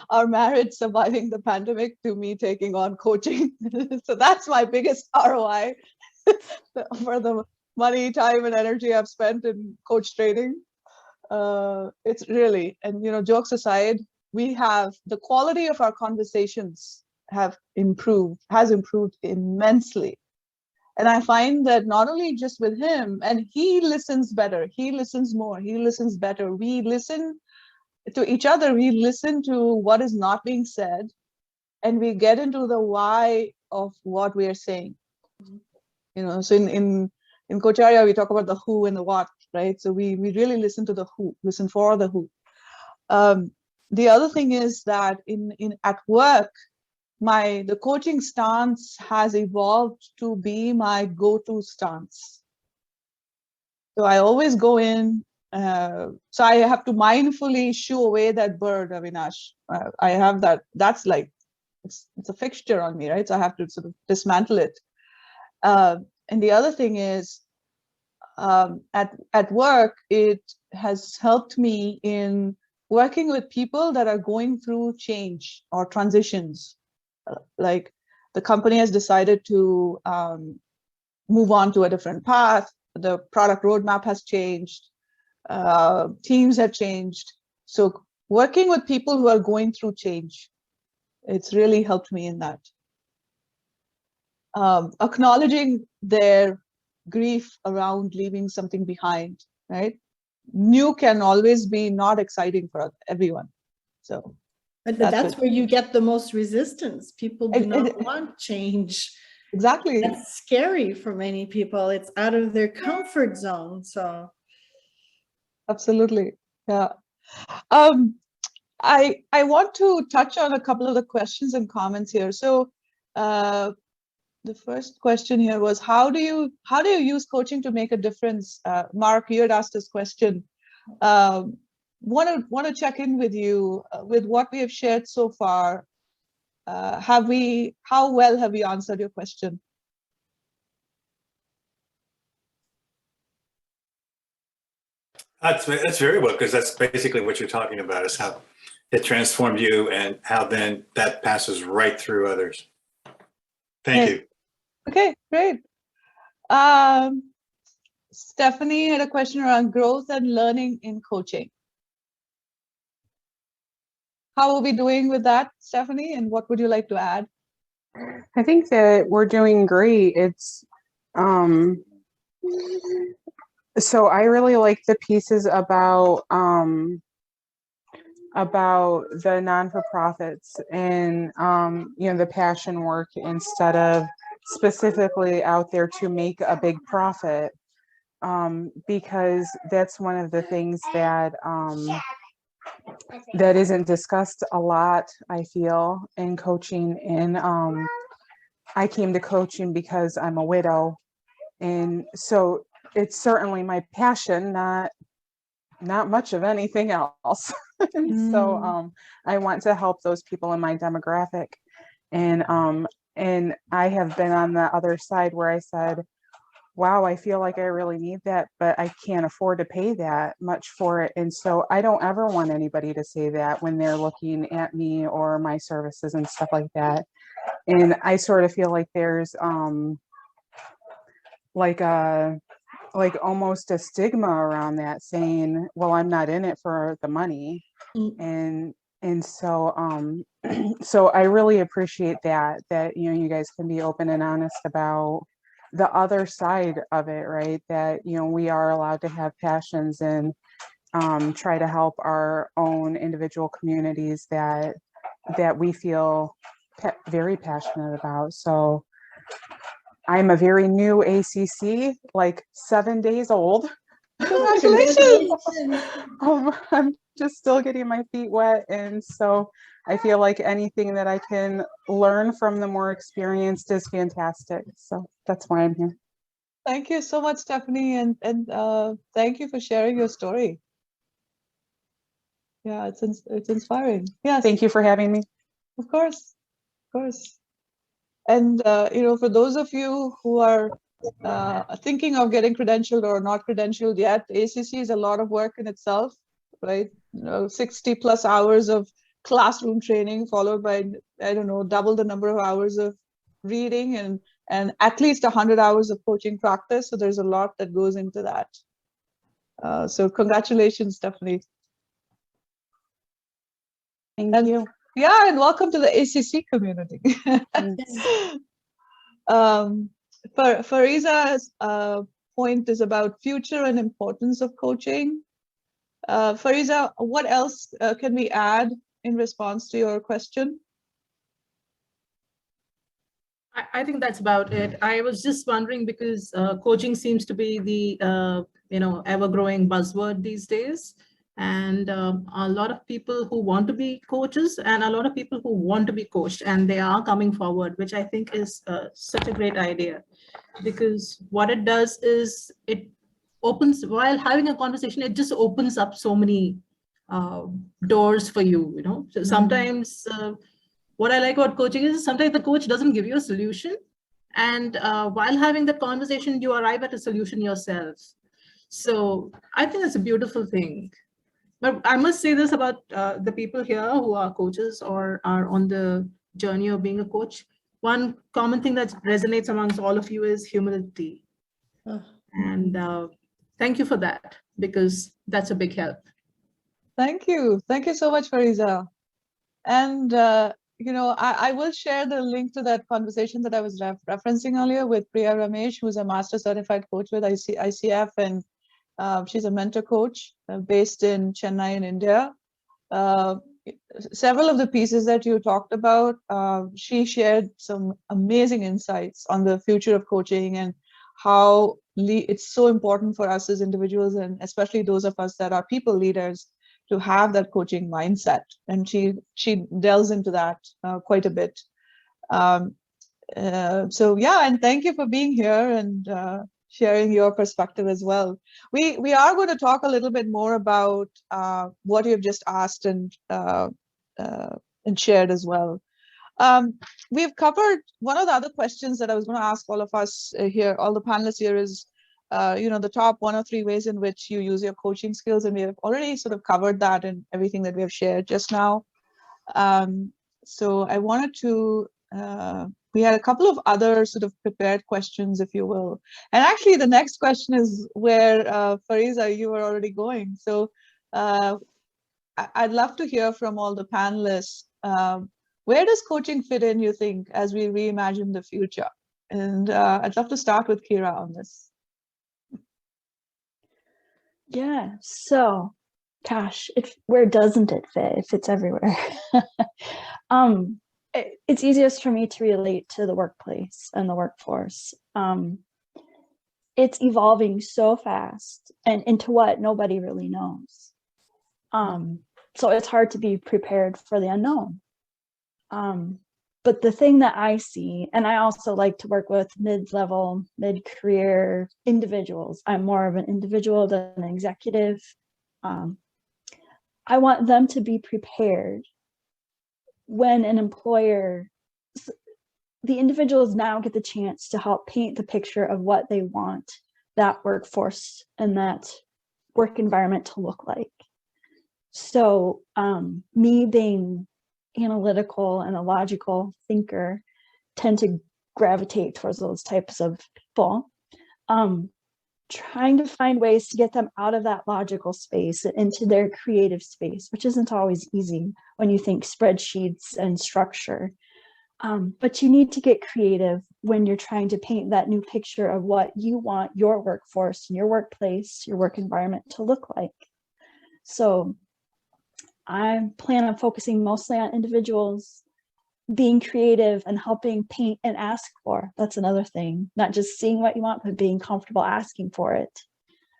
S1: our marriage surviving the pandemic to me taking on coaching. So that's my biggest ROI for the money, time, and energy I've spent in coach training. It's really, and jokes aside, the quality of our conversations has improved immensely. And I find that not only just with him, and he listens better, he listens more, he listens better. We listen to each other, we listen to what is not being said, and we get into the why of what we are saying. You know, so in Coach Arya, we talk about the who and the what, right? So we really listen to the who, listen for the who. The other thing is that at work, the coaching stance has evolved to be my go-to stance. So I always go in, so I have to mindfully shoo away that bird, Avinash. I have that's like, it's a fixture on me, right? So I have to sort of dismantle it. And the other thing is, at work, it has helped me in working with people that are going through change or transitions. Like the company has decided to move on to a different path. The product roadmap has changed. Teams have changed. So working with people who are going through change, it's really helped me in that. Acknowledging their grief around leaving something behind, right? New can always be not exciting for everyone. So
S3: But that's where you get the most resistance. People do not want change.
S1: Exactly.
S3: That's scary for many people. It's out of their comfort zone. So
S1: absolutely. Yeah. I want to touch on a couple of the questions and comments here. So the first question here was, how do you use coaching to make a difference? Mark, you had asked this question. Want to check in with you with what we have shared so far. How well have we answered your question?
S5: That's very well, because that's basically what you're talking about, is how it transformed you and how then that passes right through others. Thank you.
S1: Okay, great. Stephanie had a question around growth and learning in coaching. How are we doing with that, Stephanie? And what would you like to add?
S6: I think that we're doing great. It's so I really like the pieces about the non-for-profits and the passion work, instead of specifically out there to make a big profit, because that's one of the things that that isn't discussed a lot, I feel, in coaching. And I came to coaching because I'm a widow, and so it's certainly my passion, not much of anything else. So I want to help those people in my demographic, and I have been on the other side where I said, wow, I feel like I really need that, but I can't afford to pay that much for it. And so I don't ever want anybody to say that when they're looking at me or my services and stuff like that. And I sort of feel like there's like almost a stigma around that, saying, well, I'm not in it for the money. And so so I really appreciate that you guys can be open and honest about the other side of it, right? That we are allowed to have passions and try to help our own individual communities that we feel very passionate about. So I'm a very new ACC, like 7 days old.
S1: Congratulations!
S6: I'm just still getting my feet wet. And so I feel like anything that I can learn from the more experienced is fantastic. So that's why I'm here.
S1: Thank you so much, Stephanie. And thank you for sharing your story. Yeah, it's inspiring. Yeah.
S6: Thank you for having me.
S1: Of course. Of course. And, for those of you who are thinking of getting credentialed or not credentialed yet, ACC is a lot of work in itself, right? 60 plus hours of classroom training, followed by, I don't know, double the number of hours of reading and at least 100 hours of coaching practice. So there's a lot that goes into that. So congratulations, Stephanie.
S6: Thank
S1: And-
S6: you.
S1: Yeah, and welcome to the ACC community. Fariza's point is about future and importance of coaching. Fariza, what else can we add in response to your question?
S7: I think that's about it. I was just wondering because coaching seems to be the ever-growing buzzword these days, and a lot of people who want to be coaches and a lot of people who want to be coached, and they are coming forward, which I think is such a great idea, because what it does is it opens, while having a conversation, it just opens up so many doors for you. So sometimes. What I like about coaching is sometimes the coach doesn't give you a solution. And while having that conversation, you arrive at a solution yourself. So I think it's a beautiful thing. But I must say this about the people here who are coaches or are on the journey of being a coach. One common thing that resonates amongst all of you is humility. And thank you for that, because that's a big help.
S1: Thank you. Thank you so much, Fariza. And I will share the link to that conversation that I was referencing earlier with Priya Ramesh, who's a master certified coach with ICF, and she's a mentor coach based in Chennai in India. Several of the pieces that you talked about, she shared some amazing insights on the future of coaching and how it's so important for us as individuals, and especially those of us that are people leaders, to have that coaching mindset. And she delves into that quite a bit. So yeah, and thank you for being here and sharing your perspective as well. We are going to talk a little bit more about what you've just asked and shared as well. We've covered one of the other questions that I was going to ask all of us here, all the panelists here, is the top 1 or 3 ways in which you use your coaching skills, and we have already sort of covered that in everything that we have shared just now. So I wanted to, we had a couple of other sort of prepared questions, if you will. And actually the next question is where, Fariza, you were already going. So I'd love to hear from all the panelists. Where does coaching fit in, you think, as we reimagine the future? And I'd love to start with Kira on this.
S2: Yeah, so gosh, where doesn't it fit? It fits everywhere. It's easiest for me to relate to the workplace and the workforce. It's evolving so fast and into what nobody really knows. So it's hard to be prepared for the unknown. But the thing that I see, and I also like to work with mid-level, mid-career individuals. I'm more of an individual than an executive. I want them to be prepared when an employer, the individuals now get the chance to help paint the picture of what they want that workforce and that work environment to look like. So me being analytical and a logical thinker tend to gravitate towards those types of people. Trying to find ways to get them out of that logical space and into their creative space, which isn't always easy when you think spreadsheets and structure. But you need to get creative when you're trying to paint that new picture of what you want your workforce and your workplace, your work environment to look like. So I plan on focusing mostly on individuals being creative and helping paint and ask for. That's another thing, not just seeing what you want, but being comfortable asking for it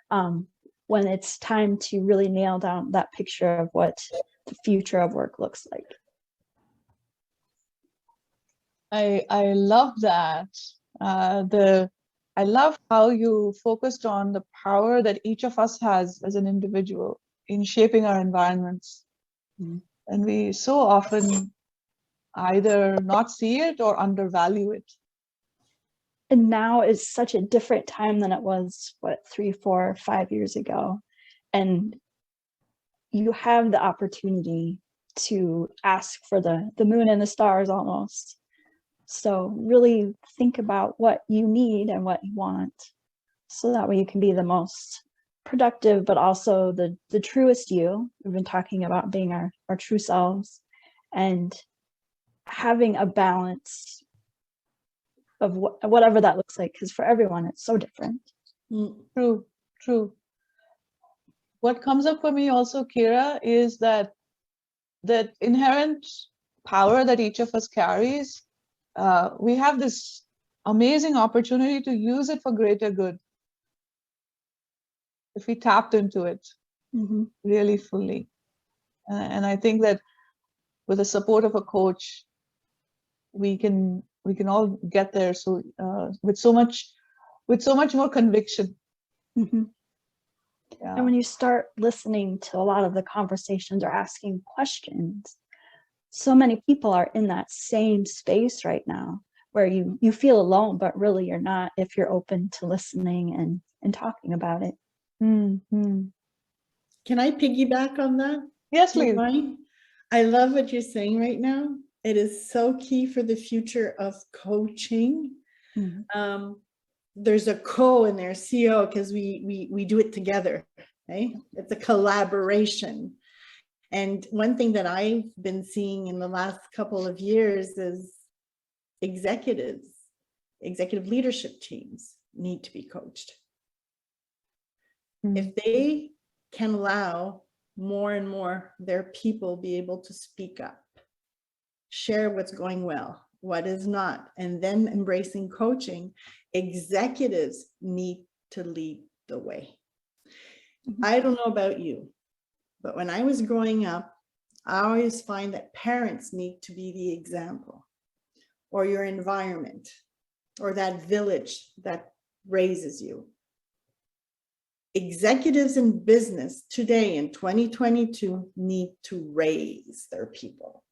S2: when it's time to really nail down that picture of what the future of work looks like.
S1: I love that. I love how you focused on the power that each of us has as an individual in shaping our environments. And we so often either not see it or undervalue it.
S2: And now is such a different time than it was, 3, 4, 5 years ago. And you have the opportunity to ask for the moon and the stars almost. So really think about what you need and what you want, so that way you can be the most productive, but also the truest you. We've been talking about being our true selves and having a balance of whatever that looks like, because for everyone it's so different.
S1: True, true. What comes up for me also, Kira, is that inherent power that each of us carries, we have this amazing opportunity to use it for greater good if we tapped into it really fully. And I think that with the support of a coach, we can all get there. So with so much more conviction. Yeah.
S2: And when you start listening to a lot of the conversations or asking questions, so many people are in that same space right now where you feel alone, but really you're not if you're open to listening and talking about it.
S3: Can I piggyback on that?
S1: Yes, please.
S3: I love what you're saying right now. It is so key for the future of coaching. There's a co in there, CO, because we do it together, right? It's a collaboration. And one thing that I've been seeing in the last couple of years is executive leadership teams need to be coached. If they can allow more and more their people be able to speak up, share what's going well, what is not, and then embracing coaching, executives need to lead the way. I don't know about you, but when I was growing up, I always find that parents need to be the example, or your environment, or that village that raises you. Executives in business today in 2022 need to raise their people.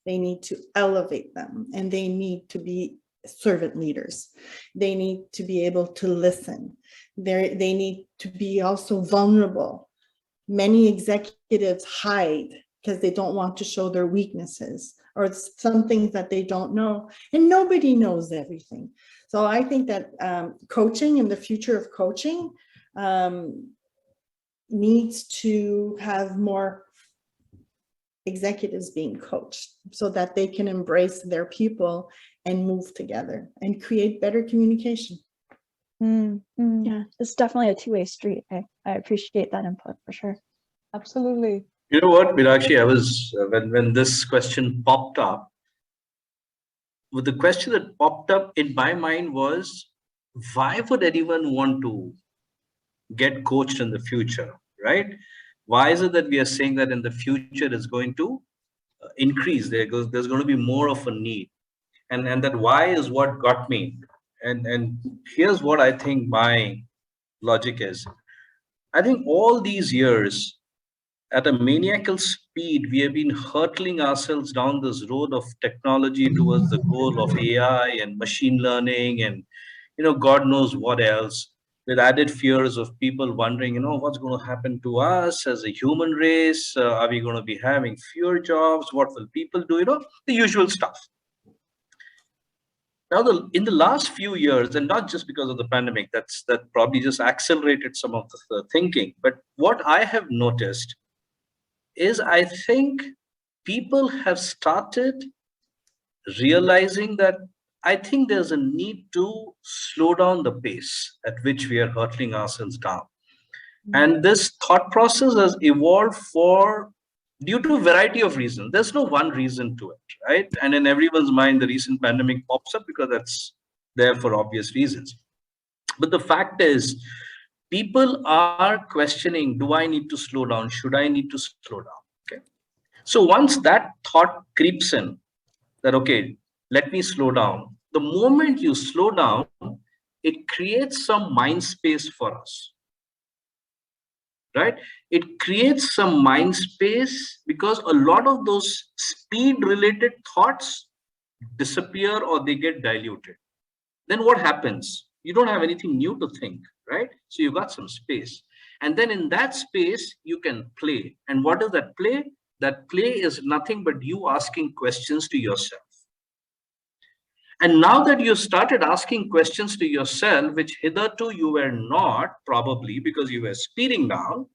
S3: They need to elevate them, and they need to be servant leaders. They need to be able to listen. They need to be also vulnerable. Many executives hide because they don't want to show their weaknesses or some things that they don't know, and nobody knows everything. So I think that coaching and the future of coaching needs to have more executives being coached so that they can embrace their people and move together and create better communication.
S2: Yeah, it's definitely a two-way street. I appreciate that input for sure.
S1: Absolutely.
S4: You know what, Meenakshi, I was, when this question popped up, the question that popped up in my mind was, why would anyone want to get coached in the future, right? Why is it that we are saying that in the future is going to increase? There's going to be more of a need. And that why is what got me. And here's what I think my logic is. I think all these years, at a maniacal speed, we have been hurtling ourselves down this road of technology towards the goal of AI and machine learning and, God knows what else, with added fears of people wondering, what's going to happen to us as a human race? Are we going to be having fewer jobs? What will people do? The usual stuff. Now, in the last few years, and not just because of the pandemic, that probably just accelerated some of the thinking. But what I have noticed is I think people have started realizing that I think there's a need to slow down the pace at which we are hurtling ourselves down. And this thought process has evolved due to a variety of reasons. There's no one reason to it, right? And in everyone's mind, the recent pandemic pops up because that's there for obvious reasons. But the fact is, people are questioning, do I need to slow down? Should I need to slow down? Okay. So once that thought creeps in, that, okay, let me slow down. The moment you slow down, it creates some mind space for us. Right? It creates some mind space because a lot of those speed related thoughts disappear or they get diluted. Then what happens? You don't have anything new to think, right? So you got some space. And then in that space, you can play. And what is that play? That play is nothing but you asking questions to yourself. And now that you started asking questions to yourself, which hitherto you were not, probably because you were speeding down,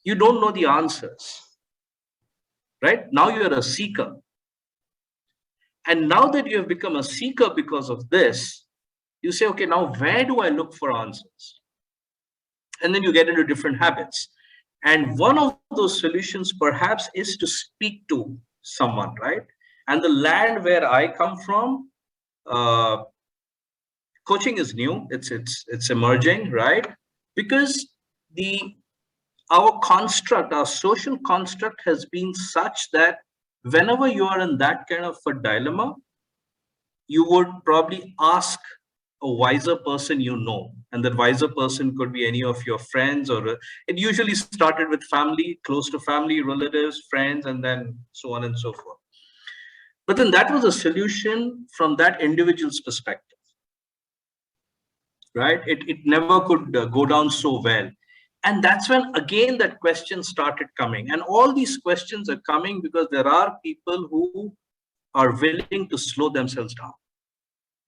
S4: you don't know the answers. right? Now you're a seeker. And now that you have become a seeker because of this, you say, okay, now where do I look for answers? And then you get into different habits. And one of those solutions perhaps is to speak to someone, right? And the land where I come from, coaching is new. It's emerging, right? Because our construct, our social construct has been such that whenever you are in that kind of a dilemma, you would probably ask a wiser person you know, and that wiser person could be any of your friends, or it usually started with family, close to family, relatives, friends, and then so on and so forth. But then that was a solution from that individual's perspective, right? It never could go down so well. And that's when again that question started coming, and all these questions are coming because there are people who are willing to slow themselves down.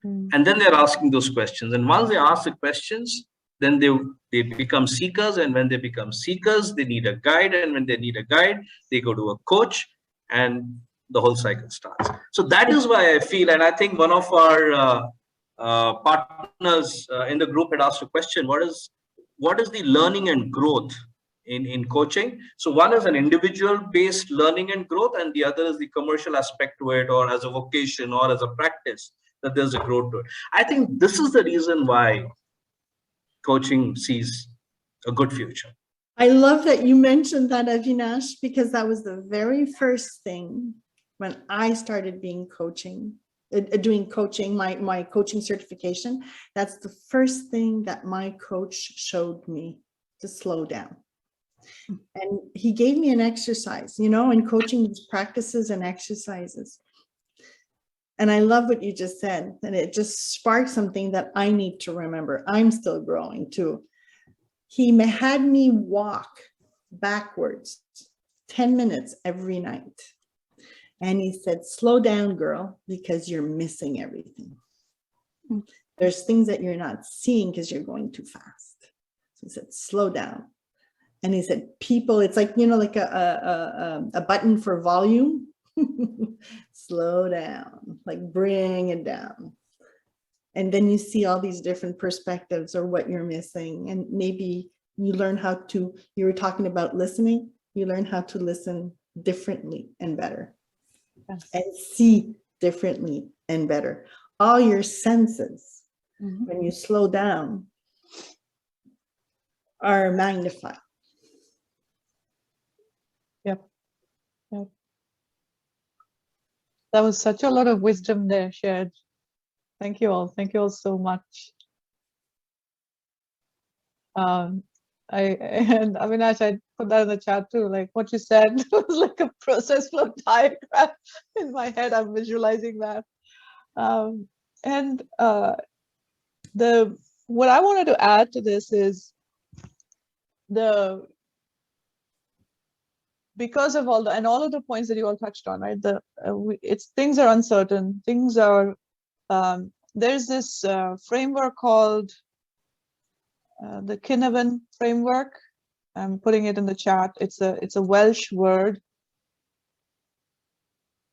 S4: And then they're asking those questions. And once they ask the questions, then they become seekers. And when they become seekers, they need a guide. And when they need a guide, they go to a coach, and the whole cycle starts. So that is why I feel, and I think one of our partners in the group had asked a question, what is the learning and growth in coaching? So one is an individual based learning and growth, and the other is the commercial aspect to it, or as a vocation or as a practice, that there's a growth to it. I think this is the reason why coaching sees a good future.
S3: I love that you mentioned that, Avinash, because that was the very first thing when I started doing coaching, my coaching certification. That's the first thing that my coach showed me, to slow down. And he gave me an exercise, in coaching, there's practices and exercises. And I love what you just said, and it just sparked something that I need to remember. I'm still growing too. He had me walk backwards 10 minutes every night. And he said, slow down, girl, because you're missing everything. There's things that you're not seeing because you're going too fast. So he said, slow down. And he said, people, it's like, like a button for volume. Slow down, like bring it down. And then you see all these different perspectives or what you're missing. And maybe you learn you were talking about listening, you learn how to listen differently and better. Yes. And see differently and better. All your senses, when you slow down, are magnified.
S1: Yep. That was such a lot of wisdom there shared. Thank you all. Thank you all so much. And Avinash, I put that in the chat too. Like what you said was like a process flow diagram in my head. I'm visualizing that. What I wanted to add to this is because of all of the points that you all touched on, right? Things are uncertain. Things are. There's this framework called the Kinevin framework. I'm putting it in the chat. It's a Welsh word.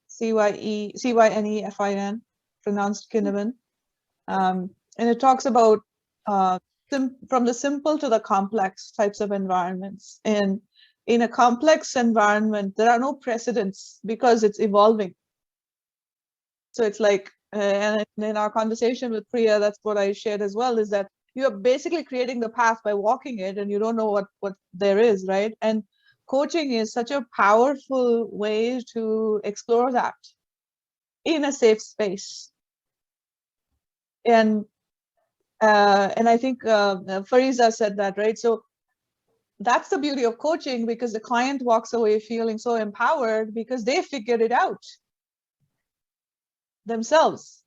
S1: Cynefin, pronounced Kinevin, and it talks about from the simple to the complex types of environments. And in a complex environment, there are no precedents because it's evolving. So it's like, and in our conversation with Priya, that's what I shared as well, is that you're basically creating the path by walking it, and you don't know what there is, right? And coaching is such a powerful way to explore that in a safe space. And I think Fariza said that, right? So that's the beauty of coaching, because the client walks away feeling so empowered because they figured it out themselves.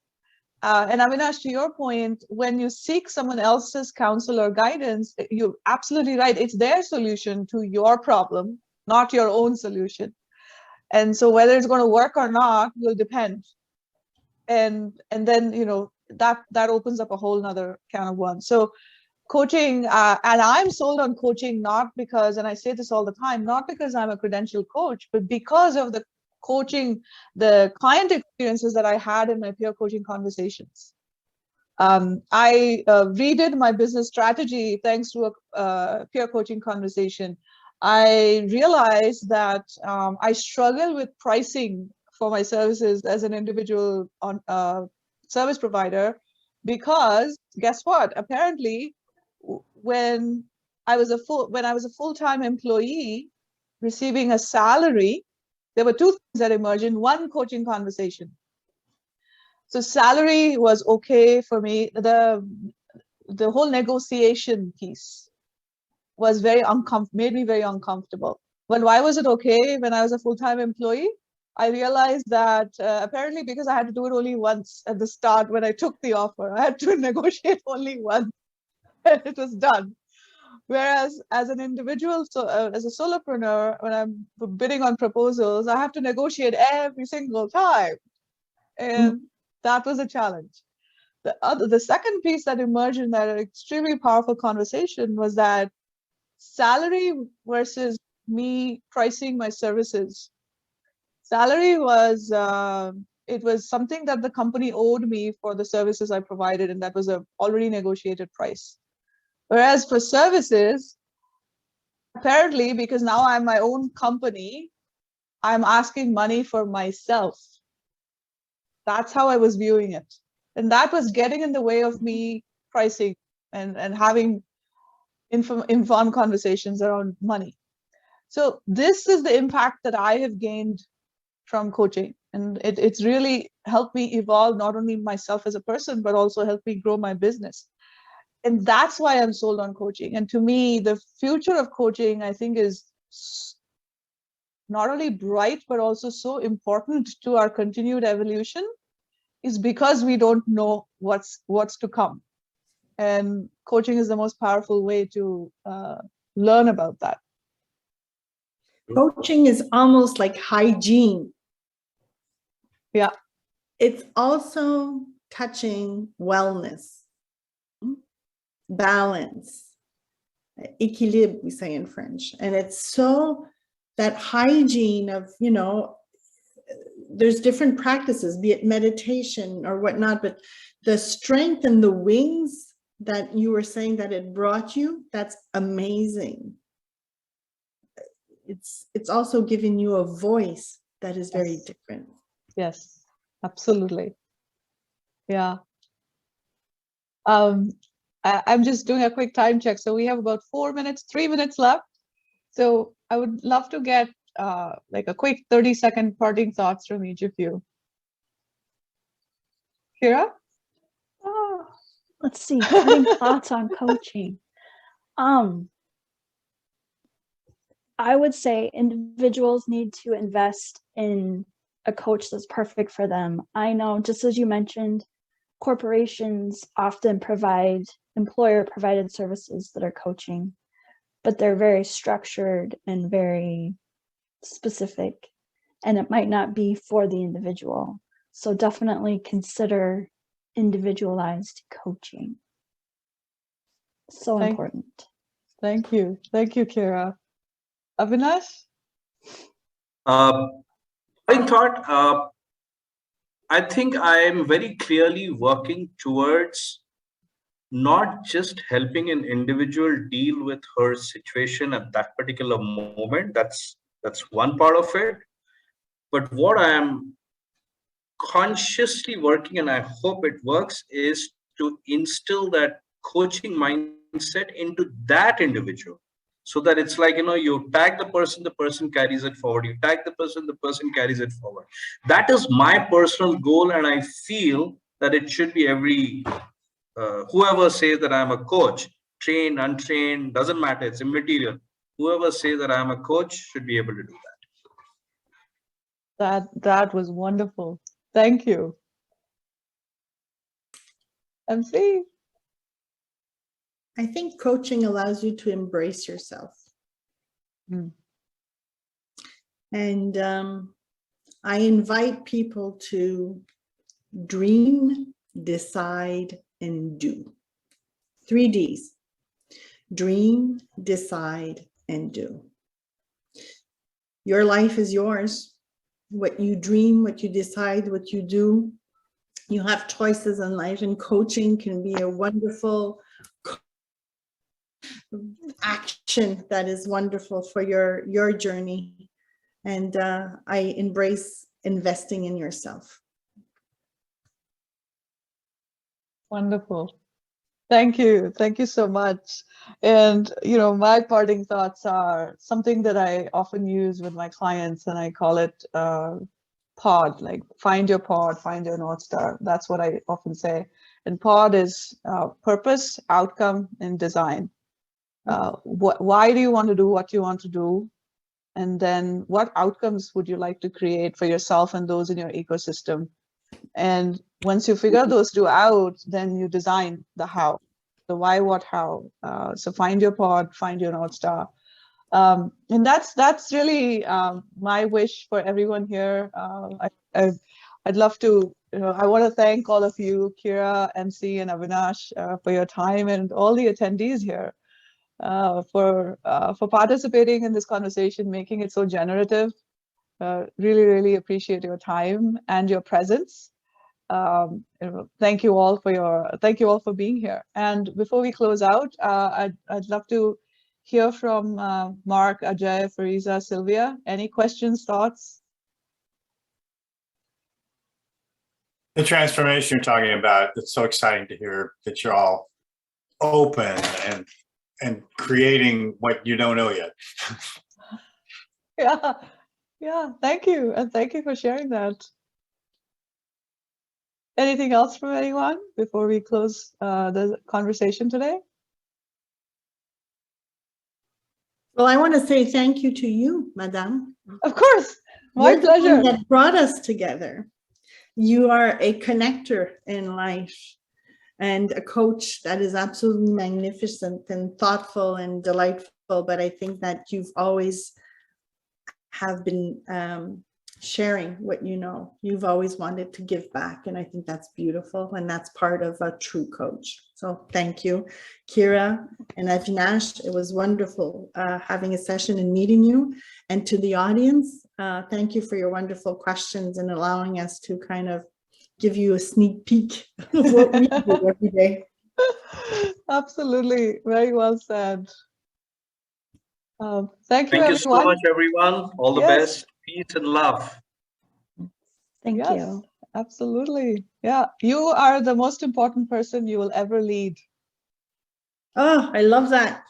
S1: And Avinash, to your point, when you seek someone else's counsel or guidance, you're absolutely right. It's their solution to your problem, not your own solution. And so whether it's going to work or not will depend. And then, that opens up a whole nother can of worms. So coaching, and I'm sold on coaching not because, and I say this all the time, not because I'm a credentialed coach, but because of the coaching, the client experiences that I had in my peer coaching conversations. I redid my business strategy thanks to a peer coaching conversation. I realized that I struggle with pricing for my services as an individual service provider, because guess what? Apparently, when I was a full-time employee receiving a salary, there were two things that emerged in one coaching conversation. So salary was okay for me. The whole negotiation piece was made me very uncomfortable. Well, why was it okay when I was a full-time employee? I realized that apparently because I had to do it only once at the start when I took the offer, I had to negotiate only once and it was done. Whereas as an individual, as a solopreneur, when I'm bidding on proposals, I have to negotiate every single time. And that was a challenge. The second piece that emerged in that extremely powerful conversation was that salary versus me pricing my services. Salary was, it was something that the company owed me for the services I provided, and that was a already negotiated price. Whereas for services, apparently, because now I'm my own company, I'm asking money for myself. That's how I was viewing it. And that was getting in the way of me pricing and having informed conversations around money. So this is the impact that I have gained from coaching. And it's really helped me evolve, not only myself as a person, but also helped me grow my business. And that's why I'm sold on coaching. And to me, the future of coaching, I think, is not only bright, but also so important to our continued evolution, is because we don't know what's to come. And coaching is the most powerful way to learn about that.
S3: Coaching is almost like hygiene.
S1: Yeah.
S3: It's also touching wellness, balance, équilibre, we say in French. And it's so that hygiene of, you know, there's different practices, be it meditation or whatnot, but the strength and the wings that you were saying that it brought you, that's amazing. It's also giving you a voice that is very different.
S1: Yes, absolutely. Yeah. I'm just doing a quick time check. So we have about 3 minutes left. So I would love to get like a quick 30-second parting thoughts from each of you. Kira?
S2: Oh, let's see, parting thoughts on coaching. I would say individuals need to invest in a coach that's perfect for them. I know, just as you mentioned, corporations often provide employer-provided services that are coaching, but they're very structured and very specific, and it might not be for the individual. So definitely consider individualized coaching. So important.
S1: Thank you. Thank you, Kira. Avinash?
S4: I thought, I think I'm very clearly working towards not just helping an individual deal with her situation at that particular moment. That's one part of it. But what I am consciously working, and I hope it works, is to instill that coaching mindset into that individual. So that it's like, you know, you tag the person carries it forward. You tag the person carries it forward. That is my personal goal. And I feel that it should be every, whoever says that I'm a coach, trained, untrained, doesn't matter. It's immaterial. Whoever says that I'm a coach should be able to do that.
S1: That was wonderful. Thank you. MC?
S3: I think coaching allows you to embrace yourself. And I invite people to dream, decide, and do. 3 Ds. Dream, decide, and do. Your life is yours. What you dream, what you decide, what you do. You have choices in life, and coaching can be a wonderful action that is wonderful for your journey. And I embrace investing in yourself.
S1: Wonderful. Thank you. Thank you so much. And, you know, my parting thoughts are something that I often use with my clients, and I call it pod, like find your pod, find your North Star. That's what I often say. And pod is purpose, outcome, and design. Why do you want to do what you want to do? And then what outcomes would you like to create for yourself and those in your ecosystem? And once you figure those two out, then you design the how, the why, what, how. So find your pod, find your North Star. And that's really my wish for everyone here. I'd love to, I want to thank all of you, Kira, MC, and Avinash, for your time, and all the attendees here for participating in this conversation, making it so generative. Really, really appreciate your time and your presence. Thank you all for being here. And before we close out, I'd love to hear from Mark, Ajay, Fariza, Sylvia. Any questions, thoughts?
S5: The transformation you're talking about, it's so exciting to hear that you're all open and creating what you don't know yet.
S1: Yeah, thank you. And thank you for sharing that. Anything else from anyone before we close the conversation today?
S3: Well, I want to say thank you to you, Madame.
S1: Of course, my
S3: You're the one
S1: pleasure.
S3: that brought us together. You are a connector in life and a coach that is absolutely magnificent and thoughtful and delightful. But I think that you've always have been sharing what you know. You've always wanted to give back, and I think that's beautiful, and that's part of a true coach. So thank you, Kira and Avinash. It was wonderful having a session and meeting you. And to the audience, thank you for your wonderful questions and allowing us to kind of give you a sneak peek of what we do every day.
S1: Absolutely, very well said. Thank you,
S4: Thank you so
S1: everyone.
S4: much, everyone. All the
S1: Yes.
S4: best. Peace and love.
S2: Thank
S1: Yes,
S2: you.
S1: absolutely. Yeah, you are the most important person you will ever lead.
S3: Oh, I love that.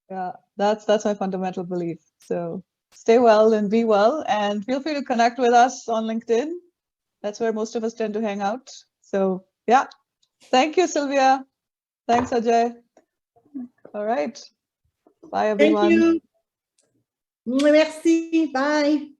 S1: Yeah, that's my fundamental belief. So stay well and be well, and feel free to connect with us on LinkedIn. That's where most of us tend to hang out. So yeah, thank you, Sylvia. Thanks, Ajay. All right. Bye, everyone.
S3: Thank you. Merci. Bye.